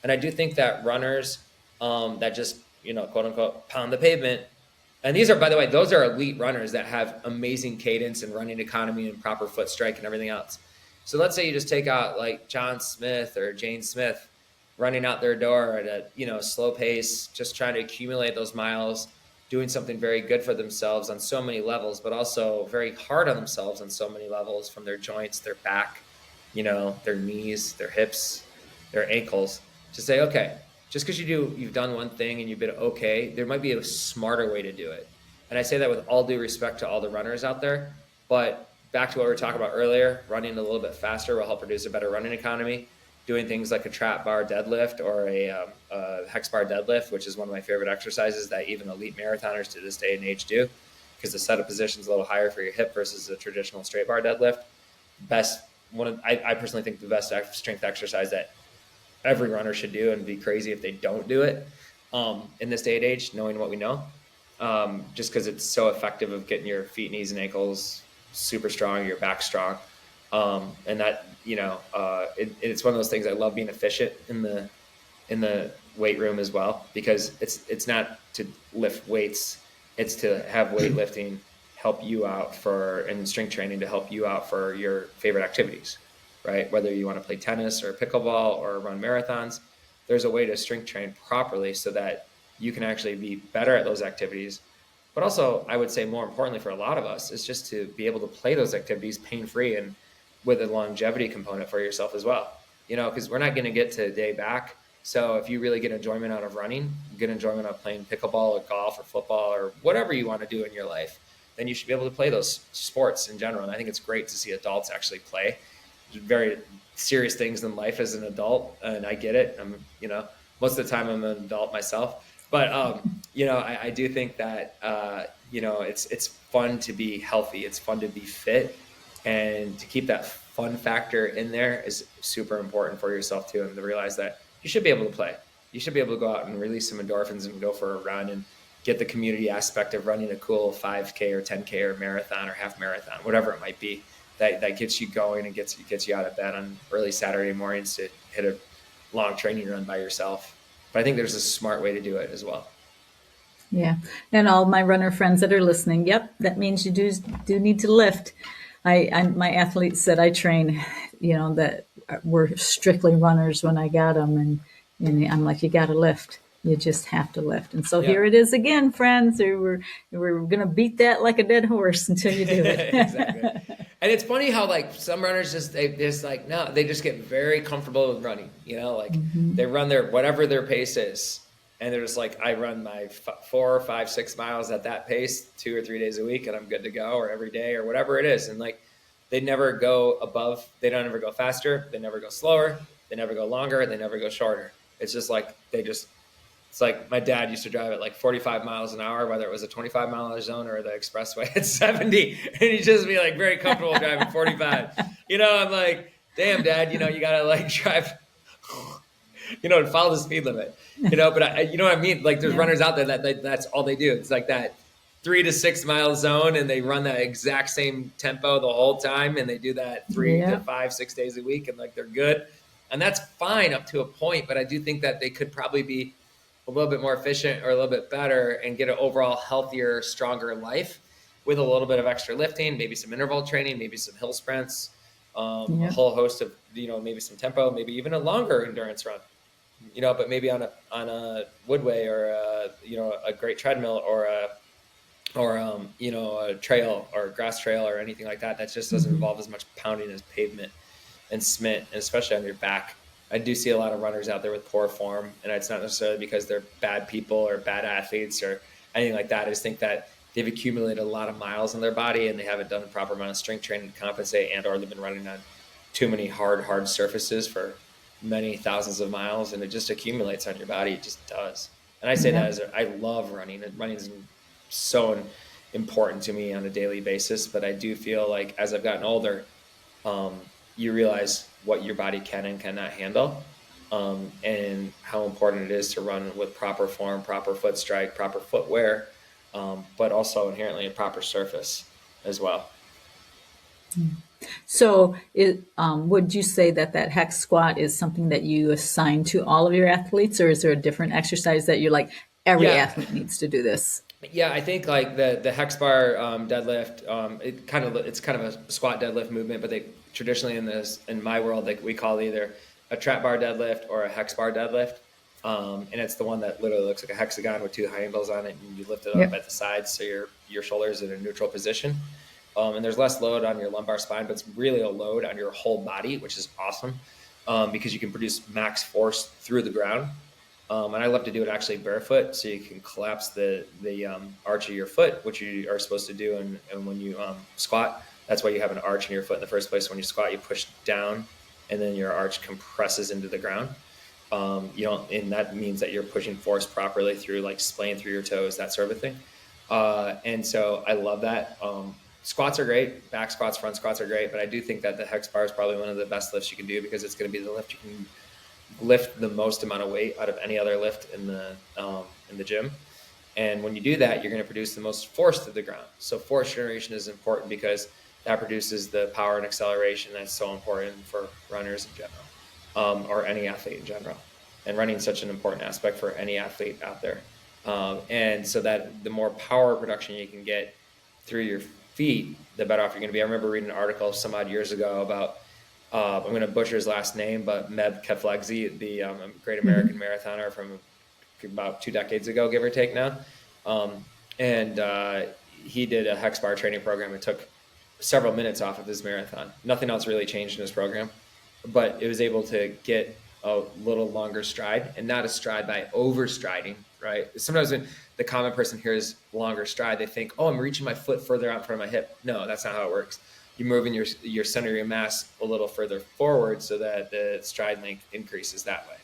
Speaker 2: And I do think that runners, that just, quote unquote, pound the pavement. And these are, by the way, those are elite runners that have amazing cadence and running economy and proper foot strike and everything else. So let's say you just take out like John Smith or Jane Smith running out their door at a, slow pace, just trying to accumulate those miles, doing something very good for themselves on so many levels, but also very hard on themselves on so many levels, from their joints, their back, their knees, their hips, their ankles, to say, okay, just because you've done one thing and you've been okay, there might be a smarter way to do it. And I say that with all due respect to all the runners out there, but back to what we were talking about earlier, running a little bit faster will help produce a better running economy. Doing things like a trap bar deadlift or a hex bar deadlift, which is one of my favorite exercises that even elite marathoners to this day and age do, because the setup position is a little higher for your hip versus a traditional straight bar deadlift. I personally think the best strength exercise that every runner should do, and be crazy if they don't do it in this day and age, knowing what we know, just because it's so effective of getting your feet, knees, and ankles super strong, your back strong. And that, it's one of those things. I love being efficient in the weight room as well, because it's not to lift weights, it's to have weightlifting help you out and strength training to help you out for your favorite activities, right? Whether you want to play tennis or pickleball or run marathons, there's a way to strength train properly so that you can actually be better at those activities. But also, I would say more importantly for a lot of us is just to be able to play those activities pain-free and with a longevity component for yourself as well. Because we're not going to get to a day back. So if you really get enjoyment out of running, get enjoyment out of playing pickleball or golf or football or whatever you want to do in your life, then you should be able to play those sports in general. And I think it's great to see adults actually play very serious things in life as an adult. And I get it. Most of the time I'm an adult myself. But, I do think that, it's fun to be healthy. It's fun to be fit. And to keep that fun factor in there is super important for yourself too. And to realize that you should be able to play. You should be able to go out and release some endorphins and go for a run and get the community aspect of running a cool 5K or 10K or marathon or half marathon, whatever it might be, that gets you going and gets you out of bed on early Saturday mornings to hit a long training run by yourself. But I think there's a smart way to do it as well.
Speaker 1: Yeah. And all my runner friends that are listening, yep, that means you do need to lift. My athletes that I train, that were strictly runners when I got them, and I'm like, you got to lift. You just have to lift. And so
Speaker 2: Yeah.
Speaker 1: here it is again, friends. We're going to beat that like a dead horse until you do it.
Speaker 2: Exactly. And it's funny how some runners they just get very comfortable with running, they run whatever their pace is. And they're just like, I run my 4, 5, 6 miles at that pace 2 or 3 days a week and I'm good to go, or every day or whatever it is. And they never go above, they don't ever go faster. They never go slower. They never go longer. They never go shorter. It's just it's like my dad used to drive at 45 miles an hour, whether it was a 25 mile zone or the expressway at 70. And he'd just be very comfortable driving 45. I'm like, damn, Dad, you got to drive, and follow the speed limit, but you know what I mean? There's runners out there that's all they do. It's that 3 to 6 mile zone and they run that exact same tempo the whole time. And they do that 3 to 5, 6 days a week. And they're good. And that's fine up to a point. But I do think that they could probably be a little bit more efficient or a little bit better and get an overall healthier, stronger life with a little bit of extra lifting, maybe some interval training, maybe some hill sprints, a whole host of, maybe some tempo, maybe even a longer endurance run, but maybe on a woodway or a great treadmill or a trail or a grass trail or anything like that. That just doesn't involve as much pounding as pavement and cement, and especially on your back. I do see a lot of runners out there with poor form, and it's not necessarily because they're bad people or bad athletes or anything like that. I just think that they've accumulated a lot of miles in their body and they haven't done the proper amount of strength training to compensate, and or they've been running on too many hard surfaces for many thousands of miles, and it just accumulates on your body. It just does. And I say that as I love running, and running is so important to me on a daily basis. But I do feel like as I've gotten older, you realize what your body can and cannot handle, and how important it is to run with proper form, proper foot strike, proper footwear, but also inherently a proper surface as well.
Speaker 1: So would you say that hex squat is something that you assign to all of your athletes, or is there a different exercise that you're like, every athlete needs to do this?
Speaker 2: Yeah, I think the hex bar deadlift, it's kind of a squat deadlift movement, but they traditionally in my world, we call it either a trap bar deadlift or a hex bar deadlift. And it's the one that literally looks like a hexagon with 2 handles on it, and you lift it up at the sides so your shoulders in a neutral position. And there's less load on your lumbar spine, but it's really a load on your whole body, which is awesome, because you can produce max force through the ground. And I love to do it actually barefoot, so you can collapse the arch of your foot, which you are supposed to do. And when you squat, that's why you have an arch in your foot in the first place. When you squat, you push down, and then your arch compresses into the ground. And that means that you're pushing force properly through, splaying through your toes, that sort of thing. And so I love that. Squats are great. Back squats, front squats are great. But I do think that the hex bar is probably one of the best lifts you can do, because it's going to be the lift you can lift the most amount of weight out of any other lift in the gym. And when you do that, you're going to produce the most force to the ground. So force generation is important, because that produces the power and acceleration that's so important for runners in general, or any athlete in general. And running is such an important aspect for any athlete out there. And so that the more power production you can get through your feet, the better off you're going to be. I remember reading an article some odd years ago about, I'm going to butcher his last name, but Meb Keflezighi, the great American
Speaker 1: Hmm.
Speaker 2: marathoner from about 2 decades ago, give or take now. And he did a hex bar training program. It took several minutes off of his marathon. Nothing else really changed in his program, but it was able to get a little longer stride, and not a stride by overstriding, right? Sometimes when the common person hears longer stride, they think, oh, I'm reaching my foot further out in front of my hip. No, that's not how it works. You're moving your center of your mass a little further forward so that the stride length increases that way.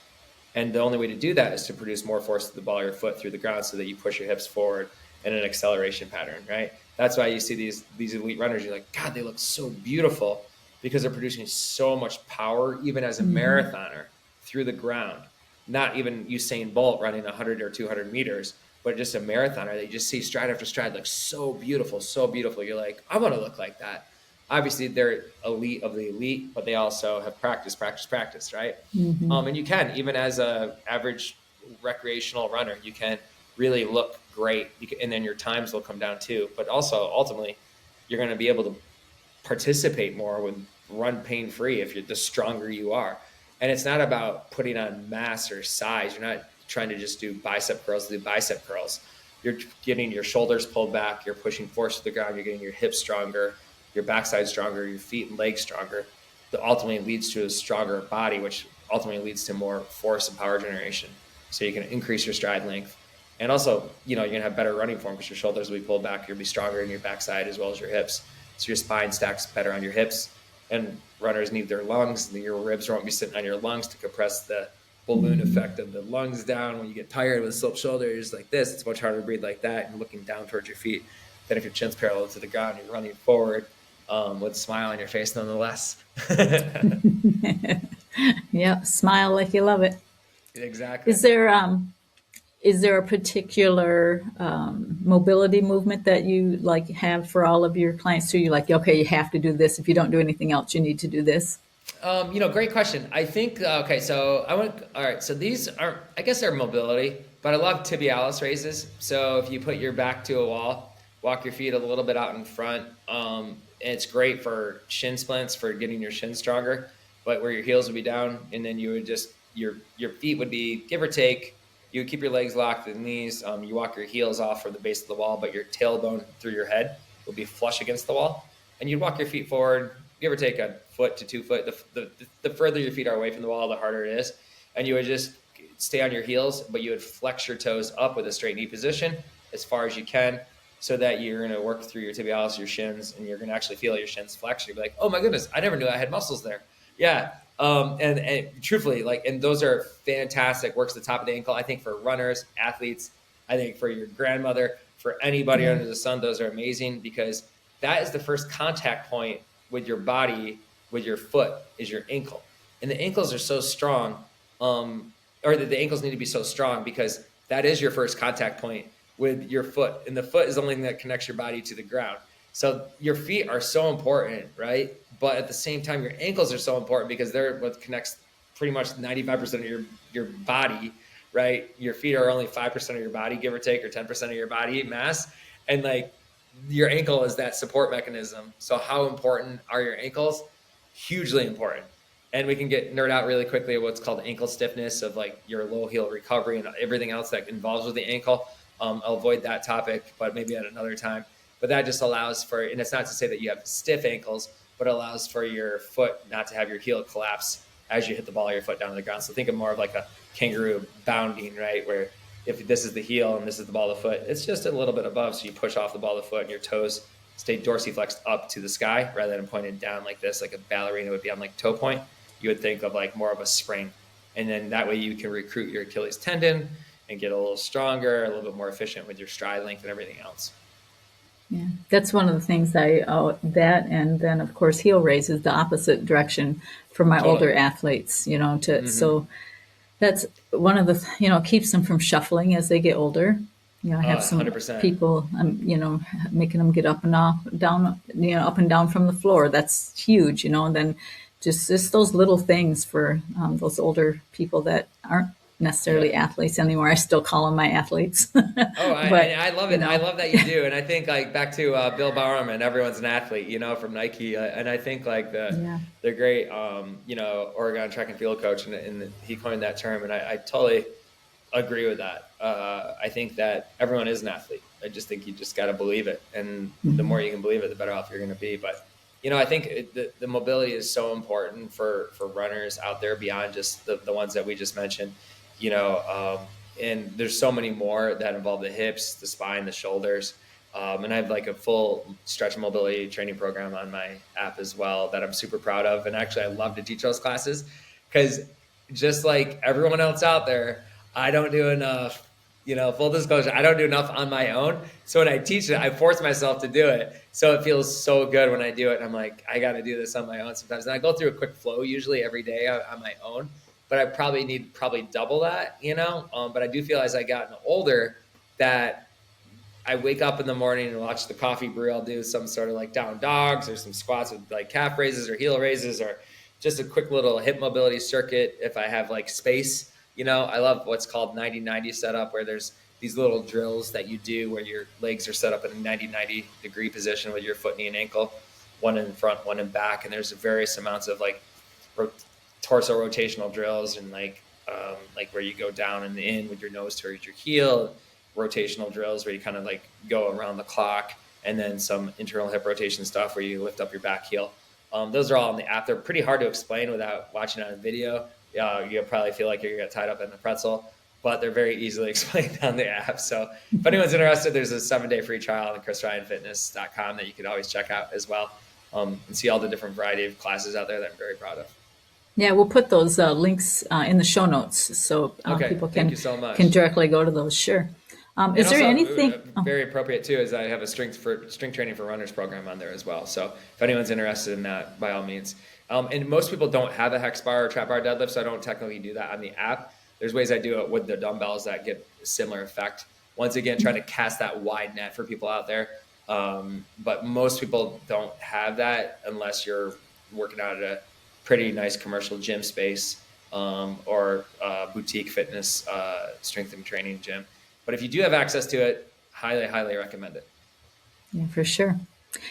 Speaker 2: And the only way to do that is to produce more force to the ball of your foot through the ground so that you push your hips forward in an acceleration pattern, right? That's why you see these elite runners, you're like, God, they look so beautiful because they're producing so much power, even as a
Speaker 1: Hmm.
Speaker 2: marathoner, through the ground. Not even Usain Bolt running 100 or 200 meters, but just a marathoner. They just see stride after stride, like so beautiful, so beautiful. You're like, I want to look like that. Obviously, they're elite of the elite, but they also have practice, right?
Speaker 1: Hmm.
Speaker 2: And you can, even as a average recreational runner, you can really look great, and then your times will come down too. But also, ultimately, you're going to be able to participate more with run pain free if you're the stronger you are. And it's not about putting on mass or size. You're not trying to just do bicep curls to do bicep curls. You're getting your shoulders pulled back. You're pushing force to the ground. You're getting your hips stronger, your backside stronger, your feet and legs stronger. That ultimately leads to a stronger body, which ultimately leads to more force and power generation. So you can increase your stride length. And also, you're going to have better running form because your shoulders will be pulled back. You'll be stronger in your backside as well as your hips. So your spine stacks better on your hips. And runners need their lungs. And your ribs won't be sitting on your lungs to compress the balloon
Speaker 1: Hmm.
Speaker 2: effect of the lungs down. When you get tired with a sloped shoulder, you're just like this. It's much harder to breathe like that and looking down towards your feet than if your chin's parallel to the ground. You're running forward with a smile on your face, nonetheless.
Speaker 1: Yep. Smile like you love it.
Speaker 2: Exactly.
Speaker 1: Is there is there a particular mobility movement that you like have for all of your clients too? You like, okay, you have to do this. If you don't do anything else, you need to do this.
Speaker 2: Great question. I think okay. So I want. All right. So these are, I guess, they're mobility, but I love tibialis raises. So if you put your back to a wall, walk your feet a little bit out in front. It's great for shin splints for getting your shin stronger, but where your heels would be down, and then you would just your feet would be give or take. You would keep your legs locked at the knees. You walk your heels off from the base of the wall, but your tailbone through your head will be flush against the wall, and you'd walk your feet forward, give or take a foot to 2 foot. The further your feet are away from the wall, the harder it is. And you would just stay on your heels, but you would flex your toes up with a straight knee position as far as you can, so that you're going to work through your tibialis, your shins, and you're going to actually feel your shins flex. You'll be like, oh my goodness, I never knew I had muscles there. Yeah. And truthfully, and those are fantastic. Works the top of the ankle. I think for runners, athletes, I think for your grandmother, for anybody
Speaker 1: Yeah.
Speaker 2: under the sun, those are amazing because that is the first contact point with your body, with your foot, is your ankle. And the ankles are so strong, or the ankles need to be so strong because that is your first contact point with your foot. And the foot is the only thing that connects your body to the ground. So your feet are so important, right? But at the same time, your ankles are so important because they're what connects pretty much 95% of your body, right? Your feet are only 5% of your body, give or take, or 10% of your body mass. And your ankle is that support mechanism. So how important are your ankles? Hugely important. And we can get nerd out really quickly at what's called ankle stiffness of your low heel recovery and everything else that involves with the ankle. I'll avoid that topic, but maybe at another time. But that just allows for, and it's not to say that you have stiff ankles, but allows for your foot not to have your heel collapse as you hit the ball of your foot down on the ground. So think of more of like a kangaroo bounding, right? Where if this is the heel and this is the ball of the foot, it's just a little bit above. So you push off the ball of the foot and your toes stay dorsiflexed up to the sky rather than pointed down like this, like a ballerina would be on toe point. You would think of more of a spring. And then that way you can recruit your Achilles tendon and get a little stronger, a little bit more efficient with your stride length and everything else.
Speaker 1: Yeah, that's one of the things that, and then of course heel raise is the opposite direction for my
Speaker 2: Totally.
Speaker 1: older athletes. To
Speaker 2: Mm-hmm.
Speaker 1: so that's one of the keeps them from shuffling as they get older. I have some
Speaker 2: 100%.
Speaker 1: people, making them get up and down, up and down from the floor. That's huge, and then just those little things for those older people that aren't
Speaker 2: Yeah.
Speaker 1: necessarily athletes anymore. I still call them my athletes,
Speaker 2: Oh,
Speaker 1: but
Speaker 2: I love
Speaker 1: you
Speaker 2: it. I
Speaker 1: know,
Speaker 2: love that you do. And I think like back to Bill Bowerman, everyone's an athlete, from Nike. And I think like
Speaker 1: yeah.
Speaker 2: the great, Oregon track and field coach, and he coined that term. And I totally agree with that. I think that everyone is an athlete. I just think you just got to believe it. And the more you can believe it, the better off you're going to be. But, I think the mobility is so important for runners out there beyond just the ones that we just mentioned, and there's so many more that involve the hips, the spine, the shoulders. And I have like a full stretch and mobility training program on my app as well that I'm super proud of. And actually, I love to teach those classes because just like everyone else out there, I don't do enough. Full disclosure, I don't do enough on my own. So when I teach it, I force myself to do it. So it feels so good when I do it. And I'm like, I got to do this on my own sometimes. And I go through a quick flow usually every day on my own, but I probably need double that, But I do feel as I gotten older that I wake up in the morning and watch the coffee brew. I'll do some sort of like down dogs or some squats with like calf raises or heel raises or just a quick little hip mobility circuit if I have like space. I love what's called 90-90 setup where there's these little drills that you do where your legs are set up in a 90-90 degree position with your foot, knee, and ankle, one in front, one in back. And there's various amounts of like torso rotational drills and like where you go down and in with your nose towards your heel, rotational drills where you kind of like go around the clock, and then some internal hip rotation stuff where you lift up your back heel. Those are all on the app. They're pretty hard to explain without watching on a video. You'll probably feel like you're gonna get tied up in a pretzel, but they're very easily explained on the app. So if anyone's interested, there's a 7-day free trial on chrisryanfitness.com that you can always check out as well, and see all the different variety of classes out there that I'm very proud of.
Speaker 1: Yeah, we'll put those links in the show notes so
Speaker 2: Okay,
Speaker 1: people
Speaker 2: thank
Speaker 1: can
Speaker 2: you so much.
Speaker 1: can directly go to those. Sure.
Speaker 2: And
Speaker 1: Is there
Speaker 2: also,
Speaker 1: anything? Oh,
Speaker 2: very appropriate too, is I have a strength training for runners program on there as well. So if anyone's interested in that, by all means. And most people don't have a hex bar or trap bar deadlift, so I don't technically do that on the app. There's ways I do it with the dumbbells that get a similar effect. Once again, trying to cast that wide net for people out there. But most people don't have that unless you're working out at a pretty nice commercial gym space, or boutique fitness strength and training gym. But if you do have access to it, highly, highly recommend it.
Speaker 1: yeah, for sure.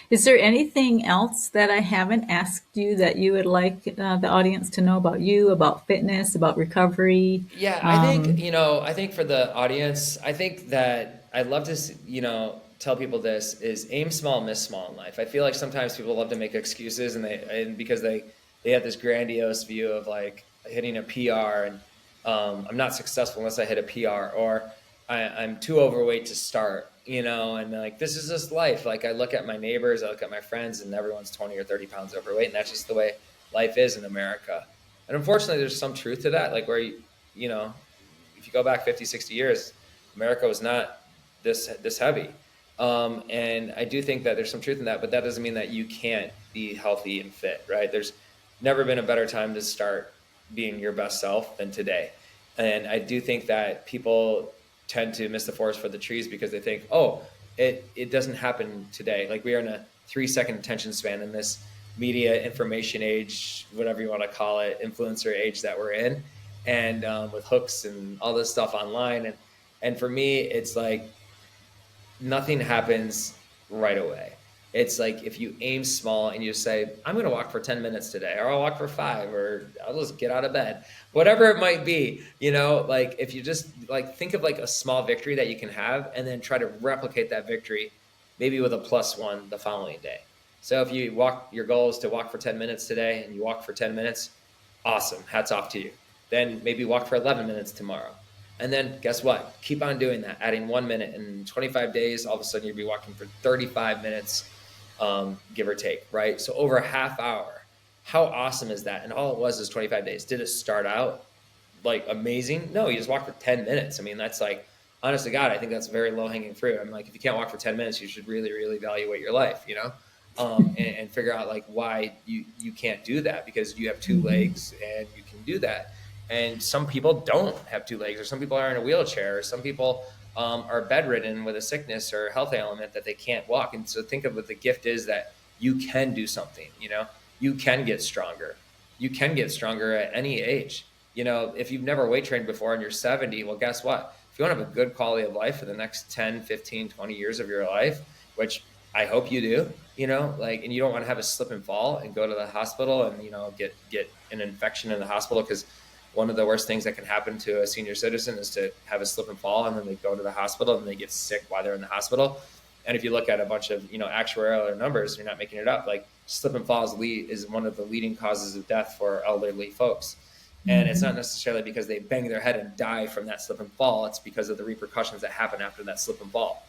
Speaker 1: Is there anything else that I haven't asked you that you would like the audience to know about you, about fitness, about recovery?
Speaker 2: Yeah,
Speaker 1: Um,
Speaker 2: I think for the audience, I think that I'd love to, tell people this is aim small, miss small in life. I feel like sometimes people love to make excuses and because they have this grandiose view of like hitting a PR and I'm not successful unless I hit a PR, or I'm too overweight to start, and like, this is just life. Like I look at my neighbors, I look at my friends, and everyone's 20 or 30 pounds overweight. And that's just the way life is in America. And unfortunately, there's some truth to that. Like where, if you go back 50, 60 years, America was not this heavy. And I do think that there's some truth in that, but that doesn't mean that you can't be healthy and fit, right? There's never been a better time to start being your best self than today. And I do think that people tend to miss the forest for the trees because they think, oh, it doesn't happen today. Like we are in a 3-second attention span in this media information age, whatever you want to call it, influencer age that we're in, and with hooks and all this stuff online. And for me, it's like nothing happens right away. It's like if you aim small and you say, I'm going to walk for 10 minutes today, or I'll walk for 5, or I'll just get out of bed, whatever it might be, like if you just like think of like a small victory that you can have and then try to replicate that victory, maybe with a +1 the following day. So if your goal is to walk for 10 minutes today and you walk for 10 minutes, awesome. Hats off to you. Then maybe walk for 11 minutes tomorrow. And then guess what? Keep on doing that, adding 1 minute. In 25 days, all of a sudden you'll be walking for 35 minutes, give or take, right? So over a half hour. How awesome is that? And all it was 25 days. Did it start out like amazing? No, you just walked for 10 minutes. I mean, that's like, honest to God, I think that's very low hanging fruit. I'm like, if you can't walk for 10 minutes, you should really, really evaluate your life, and figure out like why you can't do that, because you have 2 legs and you can do that. And some people don't have 2 legs, or some people are in a wheelchair, or some people are bedridden with a sickness or a health ailment that they can't walk. And so think of what the gift is, that you can do something, you can get stronger. You can get stronger at any age. If you've never weight trained before and you're 70, well, guess what? If you want to have a good quality of life for the next 10, 15, 20 years of your life, which I hope you do, and you don't want to have a slip and fall and go to the hospital and, get an infection in the hospital, because one of the worst things that can happen to a senior citizen is to have a slip and fall, and then they go to the hospital and they get sick while they're in the hospital. And if you look at a bunch of, actuarial numbers, you're not making it up, like slip and falls is one of the leading causes of death for elderly folks. And it's not necessarily because they bang their head and die from that slip and fall. It's because of the repercussions that happen after that slip and fall.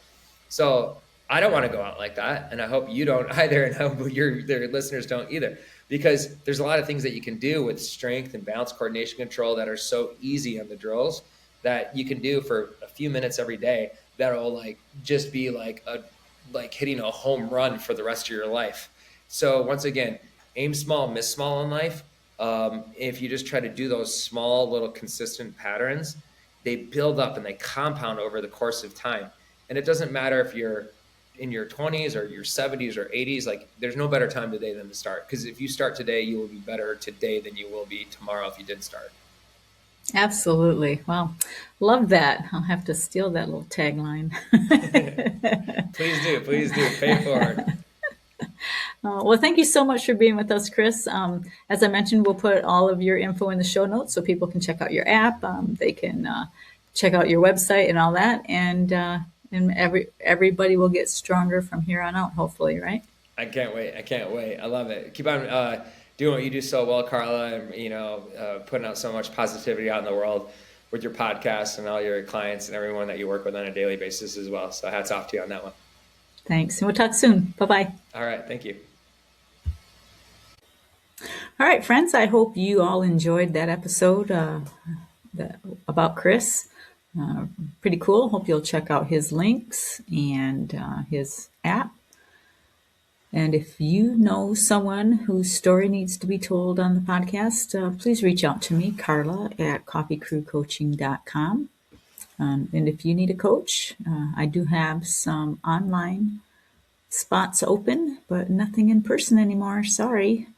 Speaker 2: So I don't want to go out like that. And I hope you don't either. And I hope their listeners don't either, because there's a lot of things that you can do with strength and balance, coordination, control that are so easy on the drills that you can do for a few minutes every day. That'll just be like hitting a home run for the rest of your life. So once again, aim small, miss small in life. If you just try to do those small little consistent patterns, they build up and they compound over the course of time. And it doesn't matter if you're in your 20s or your 70s or 80s, there's no better time today than to start. Because if you start today, you will be better today than you will be tomorrow if you didn't start.
Speaker 1: Absolutely. Wow. Love that. I'll have to steal that little tagline.
Speaker 2: Please do. Pay it forward.
Speaker 1: Well, thank you so much for being with us, Chris. As I mentioned, we'll put all of your info in the show notes so people can check out your app. They can check out your website and all that. And everybody will get stronger from here on out, hopefully, right?
Speaker 2: I can't wait. I love it. Keep on doing what you do so well, Carla, and putting out so much positivity out in the world with your podcast and all your clients and everyone that you work with on a daily basis as well. So hats off to you on that one.
Speaker 1: Thanks. And we'll talk soon. Bye-bye.
Speaker 2: All right. Thank you.
Speaker 1: All right, friends, I hope you all enjoyed that episode about Chris. Pretty cool. Hope you'll check out his links and his app. And if you know someone whose story needs to be told on the podcast, please reach out to me, Carla, at coffeecrewcoaching.com. And if you need a coach, I do have some online spots open, but nothing in person anymore. Sorry.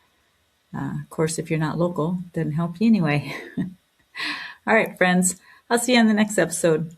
Speaker 1: Of course, if you're not local, doesn't help you anyway. All right, friends. I'll see you on the next episode.